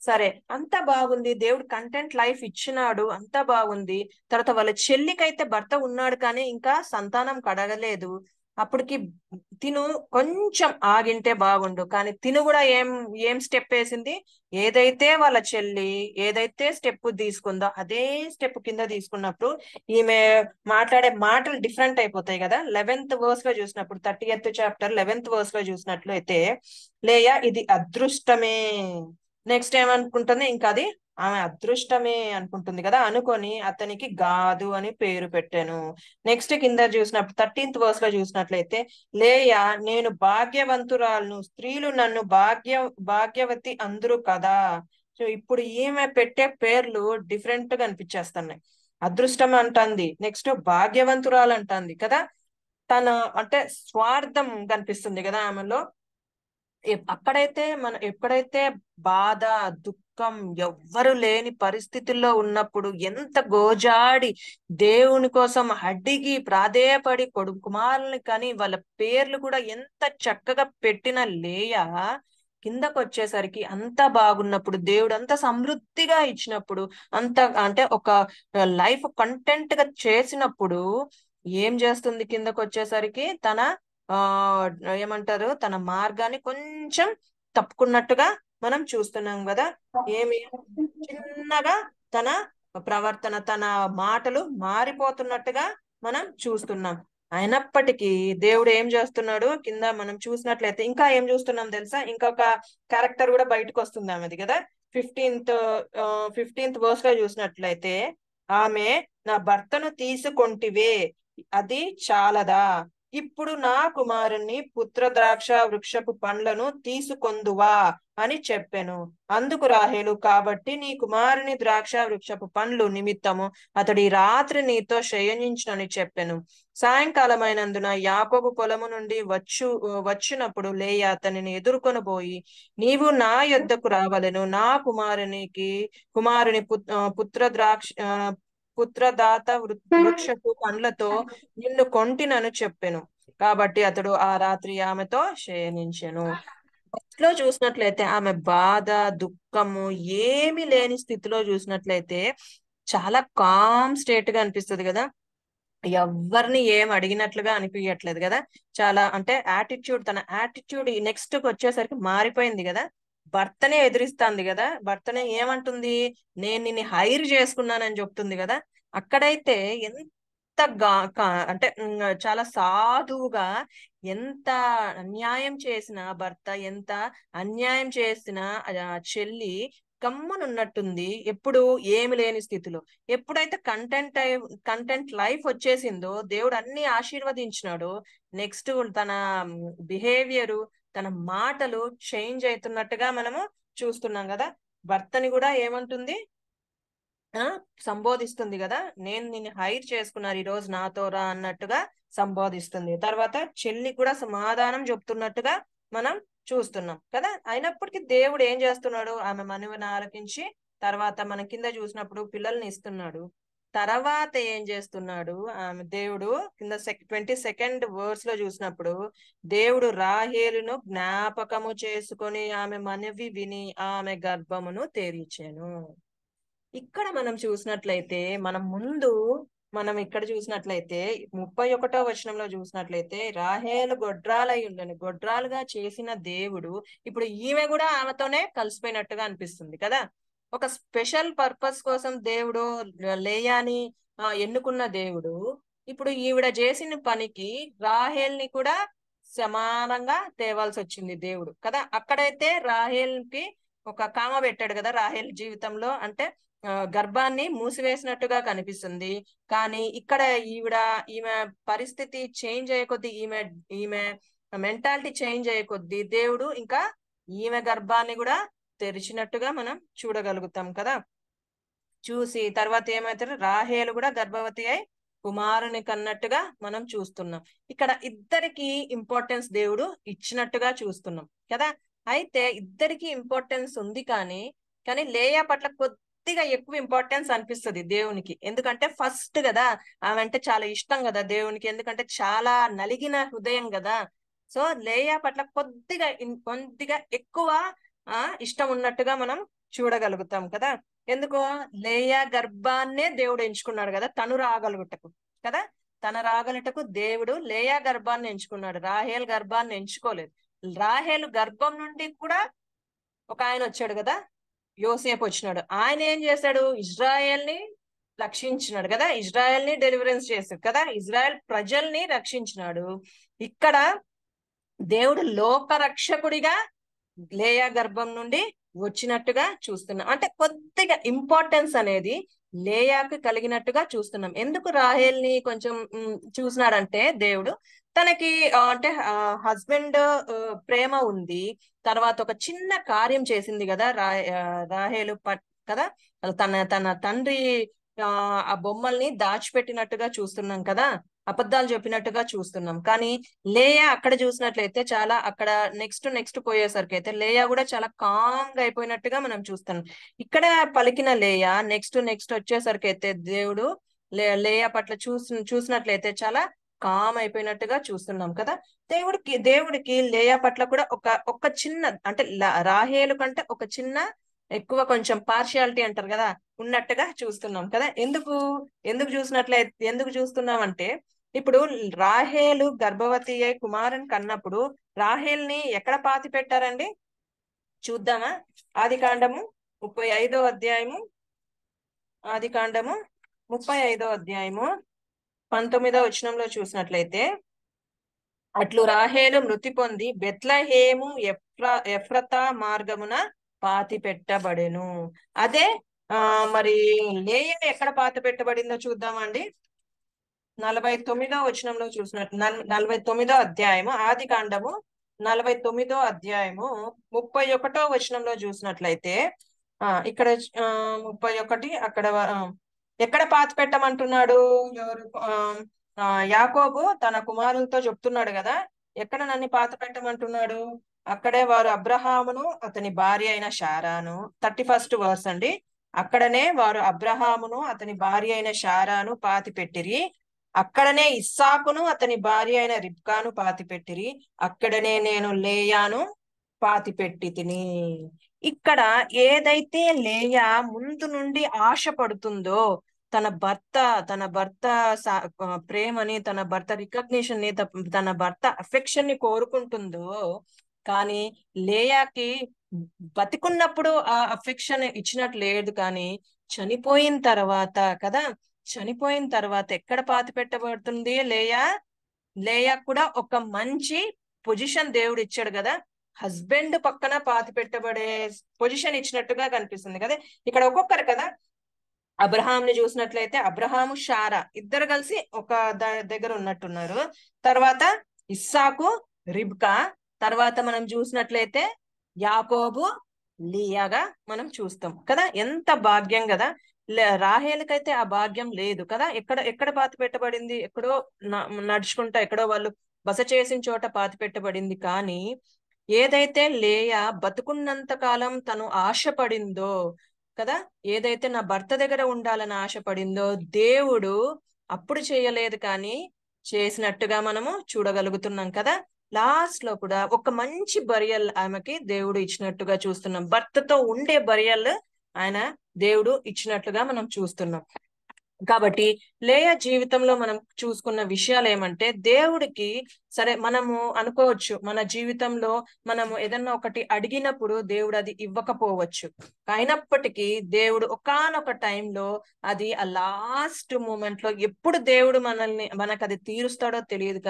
సరే అంతా బాగుంది, దేవుడు కంటెంట్ లైఫ్ ఇచ్చినాడు, అంతా బాగుంది. తర్వాత వాళ్ళ చెల్లికైతే భర్త ఉన్నాడు కానీ ఇంకా సంతానం కడగలేదు. అప్పటికి తిను కొంచెం ఆగింటే బాగుండు, కానీ తిను కూడా ఏం స్టెప్ వేసింది, ఏదైతే వాళ్ళ చెల్లి ఏదైతే స్టెప్ తీసుకుందో అదే స్టెప్ కింద తీసుకున్నప్పుడు ఈమె మాట్లాడే మాటలు డిఫరెంట్ అయిపోతాయి కదా. 11th verse లో చూసినప్పుడు, 30th చాప్టర్ 11th verse లో చూసినట్లు అయితే, లేయా ఇది అదృష్టమే, నెక్స్ట్ ఏమనుకుంటుంది, ఇంకా అది ఆమె అదృష్టమే అనుకుంటుంది కదా, అనుకొని అతనికి గాదు అని పేరు పెట్టాను. నెక్స్ట్ కింద చూసినప్పుడు 13th verse లో చూసినట్లయితే, లేయా నేను భాగ్యవంతురాలను, స్త్రీలు నన్ను భాగ్యవతి అందరూ కదా. సో ఇప్పుడు ఈమె పెట్టే పేర్లు డిఫరెంట్ గా అనిపించేస్తున్నాయి. అదృష్టం అంటుంది, నెక్స్ట్ భాగ్యవంతురాలు అంటుంది కదా. తన అంటే స్వార్థం కనిపిస్తుంది కదా ఆమెలో. ఎప్పుడైతే బాధ దుఃఖం ఎవ్వరు లేని పరిస్థితుల్లో ఉన్నప్పుడు ఎంత గోజాడి దేవుని కోసం అడిగి ప్రాధేయపడి కుమారుల్ని కానీ వాళ్ళ పేర్లు కూడా ఎంత చక్కగా పెట్టిన లేయా కిందకు వచ్చేసరికి అంత బాగున్నప్పుడు, దేవుడు అంత సమృద్ధిగా ఇచ్చినప్పుడు, అంత అంటే ఒక లైఫ్ కంటెంట్ గా చేసినప్పుడు ఏం చేస్తుంది, కిందకు వచ్చేసరికి తన ఆ ఏమంటారు తన మార్గాన్ని కొంచెం తప్పుకున్నట్టుగా మనం చూస్తున్నాం కదా. ఏమి చిన్నగా తన ప్రవర్తన, తన మాటలు మారిపోతున్నట్టుగా మనం చూస్తున్నాం. అయినప్పటికీ దేవుడు ఏం చేస్తున్నాడు, కింద మనం చూసినట్లయితే ఇంకా ఏం చూస్తున్నాం తెలుసా, ఇంకొక క్యారెక్టర్ కూడా బయటకు వస్తుంది ఆమెది కదా. 15th verse లో చూసినట్లయితే, ఆమె నా భర్తను తీసుకొంటివే అది చాలదా, ఇప్పుడు నా కుమారుని పుత్ర ద్రాక్ష వృక్షపు పండ్లను తీసుకొందువా అని చెప్పెను. అందుకు రాహేలు, కాబట్టి నీ కుమారుని ద్రాక్ష వృక్షపు పండ్లు నిమిత్తము అతడి రాత్రి నీతో శయనించునని చెప్పెను. సాయంకాలమైనందున యాకోబు పొలము నుండి వచ్చినప్పుడు లేయా అతనిని ఎదుర్కొని పోయి, నీవు నా యొద్దకు రావలెను, నా కుమారుని పుత్రదాత వృక్షపు పండ్లతో నిన్ను కొంటినను చెప్పెను. కాబట్టి అతడు ఆ రాత్రి ఆమెతో శయనించెను. లో చూసినట్లయితే ఆమె బాధ దుఃఖము ఏమి లేని స్థితిలో చూసినట్లయితే చాలా కామ్ స్టేట్ గా అనిపిస్తుంది కదా. ఎవరిని ఏం అడిగినట్లుగా అనిపించట్లేదు కదా. చాలా అంటే తన యాటిట్యూడ్ నెక్స్ట్ వచ్చేసరికి మారిపోయింది కదా. భర్తనే ఎదిరిస్తుంది కదా. భర్తనే ఏమంటుంది, నేను నిన్ను హైర్ చేసుకున్నానని చెప్తుంది కదా. అక్కడైతే ఎంత అంటే చాలా సాధువుగా, ఎంత అన్యాయం చేసిన భర్త, ఎంత అన్యాయం చేసిన చెల్లి గమ్మునున్నట్టుంది. ఎప్పుడు ఏమి లేని స్థితిలో. ఎప్పుడైతే కంటెంట్ లైఫ్ వచ్చేసిందో, దేవుడు అన్ని ఆశీర్వదించినాడు, నెక్స్ట్ తన బిహేవియర్, తన మాటలు చేంజ్ అవుతున్నట్టుగా మనము చూస్తున్నాం కదా. భర్తని కూడా ఏమంటుంది, సంబోధిస్తుంది కదా, నేను నిన్ను హైర్ చేసుకున్నారు ఈ రోజు నాతో రా అన్నట్టుగా సంబోధిస్తుంది. తర్వాత చెల్లి కూడా సమాధానం చెప్తున్నట్టుగా మనం చూస్తున్నాం కదా. అయినప్పటికీ దేవుడు ఏం చేస్తున్నాడు, ఆమె మనవిని ఆలకించి తర్వాత మనం కింద చూసినప్పుడు పిల్లల్ని ఇస్తున్నాడు. తర్వాత ఏం చేస్తున్నాడు ఆమె దేవుడు కింద 22nd verse లో చూసినప్పుడు, దేవుడు రాహేలును జ్ఞాపకము చేసుకొని ఆమె మనవి విని ఆమె గర్భమును తెరిచెను. ఇక్కడ మనం చూసినట్లయితే మనం ఇక్కడ చూసినట్లయితే 31వ వచనంలో చూసినట్లయితే, రాహేలు గొడ్రాలై ఉండని, గొడ్రాలుగా చేసిన దేవుడు ఇప్పుడు ఈమె కూడా ఆమెతోనే కలిసిపోయినట్టుగా అనిపిస్తుంది కదా. ఒక స్పెషల్ పర్పస్ కోసం దేవుడు లేయాని ఎన్నుకున్న దేవుడు ఇప్పుడు ఈవిడ చేసిన పనికి రాహేల్ని కూడా సమానంగా తేవాల్సి వచ్చింది దేవుడు కదా. అక్కడైతే రాహేల్కి ఒక కామ పెట్టాడు కదా రాహేల్ జీవితంలో, అంటే గర్భాన్ని మూసివేసినట్టుగా కనిపిస్తుంది. కానీ ఇక్కడ ఈమె పరిస్థితి చేంజ్ అయ్యే కొద్దీ, ఈమె మెంటాలిటీ చేంజ్ అయ్యే కొద్దీ దేవుడు ఇంకా ఈమె గర్భాన్ని కూడా తెరిచినట్టుగా మనం చూడగలుగుతాం కదా. చూసి తర్వాత ఏమవుతారు, రాహేలు కూడా గర్భవతి అయి కుమారుని కన్నట్టుగా మనం చూస్తున్నాం. ఇక్కడ ఇద్దరికి ఇంపార్టెన్స్ దేవుడు ఇచ్చినట్టుగా చూస్తున్నాం కదా. అయితే ఇద్దరికి ఇంపార్టెన్స్ ఉంది, కానీ లేయా పట్ల కొద్దిగా ఎక్కువ ఇంపార్టెన్స్ అనిపిస్తుంది దేవునికి. ఎందుకంటే ఫస్ట్ కదా, ఆమె అంటే చాలా ఇష్టం కదా దేవునికి, ఎందుకంటే చాలా నలిగిన హృదయం కదా. సో లేయా పట్ల కొద్దిగా ఎక్కువ ఇష్టం ఉన్నట్టుగా మనం చూడగలుగుతాం కదా. ఎందుకో లేయా గర్భాన్నే దేవుడు ఎంచుకున్నాడు కదా, తను రాగలుగుటకు కదా. తన రాగలుటకు దేవుడు లేయా గర్భాన్ని ఎంచుకున్నాడు, రాహేల్ గర్భాన్ని ఎంచుకోలేదు. రాహేలు గర్భం నుండి కూడా ఒక ఆయన వచ్చాడు కదా, యోసేపు వచ్చినాడు. ఆయన ఏం చేశాడు, ఇజ్రాయెల్ని రక్షించినాడు కదా, ఇజ్రాయెల్ని డెలివరెన్స్ చేశాడు కదా, ఇజ్రాయెల్ ప్రజల్ని రక్షించినాడు. ఇక్కడ దేవుడు లోక రక్షకుడిగా లేయా గర్భం నుండి వచ్చినట్టుగా చూస్తున్నాం. అంటే కొద్దిగా ఇంపార్టెన్స్ అనేది లేయాకు కలిగినట్టుగా చూస్తున్నాం. ఎందుకు రాహేల్ని కొంచెం చూసినాడంటే దేవుడు తనకి అంటే హస్బెండ్ ప్రేమ ఉంది, తర్వాత ఒక చిన్న కార్యం చేసింది కదా రాహేలు కదా, తన తన తండ్రి ఆ బొమ్మల్ని దాచిపెట్టినట్టుగా చూస్తున్నాం కదా, అబద్ధాలు చెప్పినట్టుగా చూస్తున్నాం. కానీ లేయా అక్కడ చూసినట్లయితే చాలా అక్కడ నెక్స్ట్ పోయేసరికి అయితే లేయా కూడా చాలా కామ్ గా అయిపోయినట్టుగా మనం చూస్తున్నాం. ఇక్కడ పలికిన లేయా నెక్స్ట్ వచ్చేసరికి అయితే దేవుడు లేయా పట్ల చూసినట్లయితే చాలా కామ్ అయిపోయినట్టుగా చూస్తున్నాం కదా. దేవుడికి లేయా పట్ల కూడా ఒక చిన్న అంటే రాహేలు కంటే ఒక చిన్న ఎక్కువ కొంచెం పార్షియాలిటీ అంటారు కదా ఉన్నట్టుగా చూస్తున్నాం కదా. ఎందుకు చూస్తున్నాం అంటే ఇప్పుడు రాహేలు గర్భవతి అయి కుమారుని కన్నప్పుడు రాహేల్ని ఎక్కడ పాతి పెట్టారండి చూద్దామా. ఆదికాండము 35వ అధ్యాయము, ఆదికాండము 35వ అధ్యాయము 19వ వచనంలో చూసినట్లయితే, అట్లు రాహేలు మృతి పొంది బెత్లెహేము ఎఫ్రతా మార్గమున పాతి పెట్టబడెను. అదే మరి లేయా ఎక్కడ పాతి పెట్టబడిందో చూద్దామండి. 49వ వచనంలో చూసినట్టు 49వ అధ్యాయము ఆదికాండము 49వ అధ్యాయము 31వ వచనంలో చూసినట్లయితే ఇక్కడ 31 అక్కడ ఎక్కడ పాతి పెట్టమంటున్నాడు ఎవరు యాకోబు తన కుమారులతో చెప్తున్నాడు కదా, ఎక్కడ నన్ను పాతి పెట్టమంటున్నాడు. అక్కడే వారు అబ్రహామును అతని భార్య అయిన శారాను 31st వర్స్ అండి, అక్కడనే వారు అబ్రహామును అతని భార్య అయిన శారాను పాతి పెట్టిరి. అక్కడనే ఇస్సాకును అతని భార్య అయిన రిబ్కాను పాతి పెట్టిరి. అక్కడనే నేను లేయాను పాతి పెట్టి తిని. ఇక్కడ ఏదైతే లేయా ముందు నుండి ఆశ పడుతుందో తన భర్త ప్రేమని, తన భర్త రికగ్నిషన్ ని, తన భర్త అఫెక్షన్ ని కోరుకుంటుందో, కానీ లేయాకి బతికున్నప్పుడు ఆ అఫెక్షన్ ఇచ్చినట్లు లేదు. కానీ చనిపోయిన తర్వాత కదా, చనిపోయిన తర్వాత ఎక్కడ పాతి పెట్టబడుతుంది లేయా కూడా ఒక మంచి పొజిషన్ దేవుడు ఇచ్చాడు కదా, హస్బెండ్ పక్కన పాతి పెట్టబడే పొజిషన్ ఇచ్చినట్టుగా కనిపిస్తుంది కదా. ఇక్కడ ఒక్కొక్కరు కదా, అబ్రహాంని చూసినట్లయితే అబ్రహాము శారా ఇద్దరు కలిసి ఒక దగ్గర ఉన్నట్టున్నారు. తర్వాత ఇస్సాకు రిబ్కా, తర్వాత మనం చూసినట్లయితే యాకోబు లియాగా మనం చూస్తాం కదా. ఎంత భాగ్యం కదా. రాహేలుకైతే ఆ భాగ్యం లేదు కదా. ఎక్కడ పాతి పెట్టబడింది, ఎక్కడో నడుచుకుంటా ఎక్కడో వాళ్ళు బస చేసిన చోట పాతి పెట్టబడింది. కానీ ఏదైతే లేయా బతుకున్నంత కాలం తను ఆశపడిందో కదా, ఏదైతే నా భర్త దగ్గర ఉండాలని ఆశపడిందో దేవుడు అప్పుడు చేయలేదు కానీ చేసినట్టుగా మనము చూడగలుగుతున్నాం కదా. లాస్ట్ లో కూడా ఒక మంచి బరియల్ ఆమెకి దేవుడు ఇచ్చినట్టుగా చూస్తున్నాం. భర్తతో ఉండే బరియల్ ఆయన దేవుడు ఇచ్చినట్లుగా మనం చూస్తున్నాం. కాబట్టి లేయా జీవితంలో మనం చూసుకున్న విషయాలు ఏమంటే, దేవుడికి సరే మనము అనుకోవచ్చు మన జీవితంలో మనము ఏదన్నా ఒకటి అడిగినప్పుడు దేవుడు అది ఇవ్వకపోవచ్చు. అయినప్పటికీ దేవుడు ఒకానొక టైంలో అది ఆ లాస్ట్ మూమెంట్ లో ఎప్పుడు దేవుడు మనకు అది తీరుస్తాడో తెలియదు.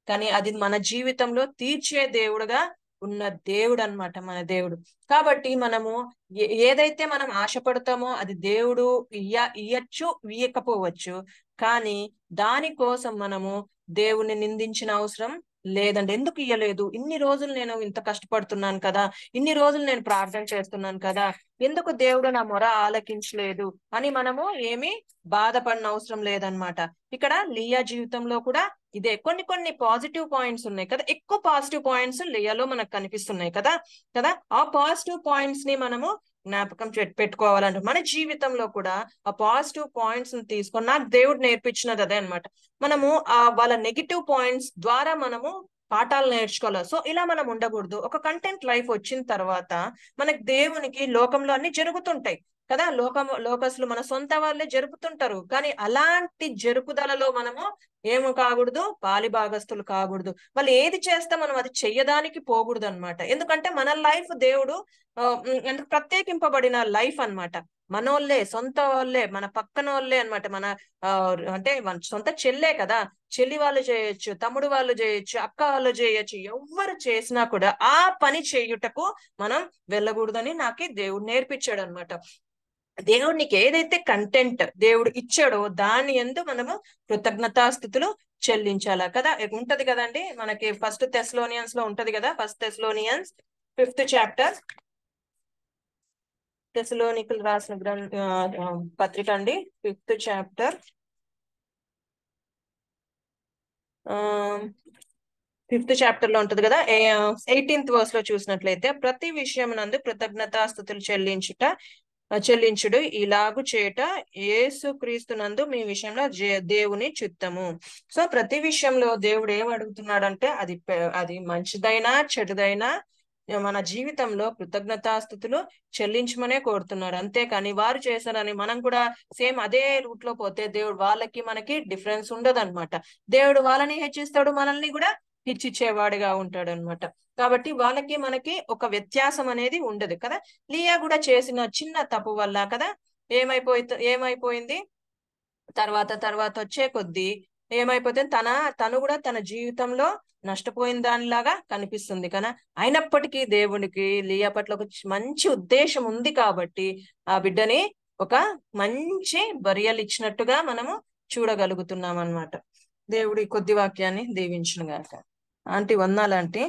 కానీ అది మన జీవితంలో తీర్చే దేవుడుగా ఉన్న దేవుడు అన్నమాట మన దేవుడు. కాబట్టి మనము ఏదైతే మనం ఆశపడతామో అది దేవుడు ఇయ్యచ్చు, ఇయ్యకపోవచ్చు. కానీ దానికోసం మనము దేవుణ్ణి నిందించిన అవసరం లేదండి. ఎందుకు ఇయ్యలేదు, ఇన్ని రోజులు నేను ఇంత కష్టపడుతున్నాను కదా, ఇన్ని రోజులు నేను ప్రార్థన చేస్తున్నాను కదా, ఎందుకు దేవుడు నా మొర ఆలకించలేదు అని మనము ఏమీ బాధపడిన అవసరం లేదనమాట. ఇక్కడ లియా జీవితంలో కూడా ఇదే కొన్ని పాజిటివ్ పాయింట్స్ ఉన్నాయి కదా, ఎక్కువ పాజిటివ్ పాయింట్స్ లియాలో మనకు కనిపిస్తున్నాయి కదా. ఆ పాజిటివ్ పాయింట్స్ ని మనము జ్ఞాపకం పెట్టుకోవాలంటే మన జీవితంలో కూడా ఆ పాజిటివ్ పాయింట్స్ ని తీసుకొని, నాకు దేవుడు నేర్పించినది అదే అనమాట. మనము వాళ్ళ నెగిటివ్ పాయింట్స్ ద్వారా మనము పాఠాలు నేర్చుకోవాలి. సో ఇలా మనం ఉండకూడదు. ఒక కంటెంట్ లైఫ్ వచ్చిన తర్వాత మనకి దేవునికి లోకంలో అన్ని జరుగుతుంటాయి కదా, లోకస్తులు మన సొంత వాళ్ళే జరుపుతుంటారు. కానీ అలాంటి జరుపుదలలో మనము ఏమి కాకూడదు, పాలి భాగస్తులు కాకూడదు. వాళ్ళు ఏది చేస్తే మనం అది చెయ్యడానికి పోకూడదు అనమాట. ఎందుకంటే మన లైఫ్ దేవుడు ప్రత్యేకింపబడిన లైఫ్ అన్నమాట. మనోళ్ళే, సొంత వాళ్ళే, మన పక్కన వాళ్ళే అనమాట. మన అంటే మన సొంత చెల్లే కదా, చెల్లి వాళ్ళు చేయొచ్చు, తమ్ముడు వాళ్ళు చేయొచ్చు, అక్క వాళ్ళు చేయొచ్చు, ఎవరు చేసినా కూడా ఆ పని చేయుటకు మనం వెళ్ళకూడదని నాకు దేవుడు నేర్పించాడు అనమాట. దేవుడు నీకు ఏదైతే కంటెంట్ దేవుడు ఇచ్చాడో దాని యందు మనము కృతజ్ఞతాస్థుతులు చెల్లించాలా కదా. ఉంటది కదండి మనకి ఫస్ట్ థెస్సలోనియన్స్ లో ఉంటది కదా, ఫస్ట్ థెస్సలోనియన్స్ 5th చాప్టర్, థెస్సలోనికులు రాసిన పత్రిక అండి, 5th చాప్టర్ 5th చాప్టర్ లో ఉంటది కదా, 18th వర్స్ లో చూసినట్లయితే, ప్రతి విషయం నందు కృతజ్ఞతాస్థుతులు చెల్లించుడు ఇలాగు చేట యేసు క్రీస్తునందు మీ విషయంలో దేవుని చిత్తము. సో ప్రతి విషయంలో దేవుడు ఏం అడుగుతున్నాడంటే అది మంచిదైనా చెడుదైనా మన జీవితంలో కృతజ్ఞతాస్థుతులు చెల్లించమనే కోరుతున్నాడు. అంతేకాని వారు చేశారని మనం కూడా సేమ్ అదే రూట్ లో పోతే దేవుడు వాళ్ళకి మనకి డిఫరెన్స్ ఉండదు అనమాట. దేవుడు వాళ్ళని హెచ్చిస్తాడు, మనల్ని కూడా హెచ్చిచ్చేవాడుగా ఉంటాడు అనమాట. కాబట్టి వాళ్ళకి మనకి ఒక వ్యత్యాసం అనేది ఉండదు కదా. లియా కూడా చేసిన చిన్న తప్పు వల్ల కదా ఏమైపోయింది, తర్వాత వచ్చే కొద్దీ ఏమైపోతే తను కూడా తన జీవితంలో నష్టపోయిన దానిలాగా కనిపిస్తుంది కదా. అయినప్పటికీ దేవునికి లియా పట్ల ఒక మంచి ఉద్దేశం ఉంది కాబట్టి ఆ బిడ్డని ఒక మంచి బరియలు ఇచ్చినట్టుగా మనము చూడగలుగుతున్నాం అన్నమాట. దేవుడి కొద్ది వాక్యాన్ని దీవించును గాక. ఆంటీ వందాలంటే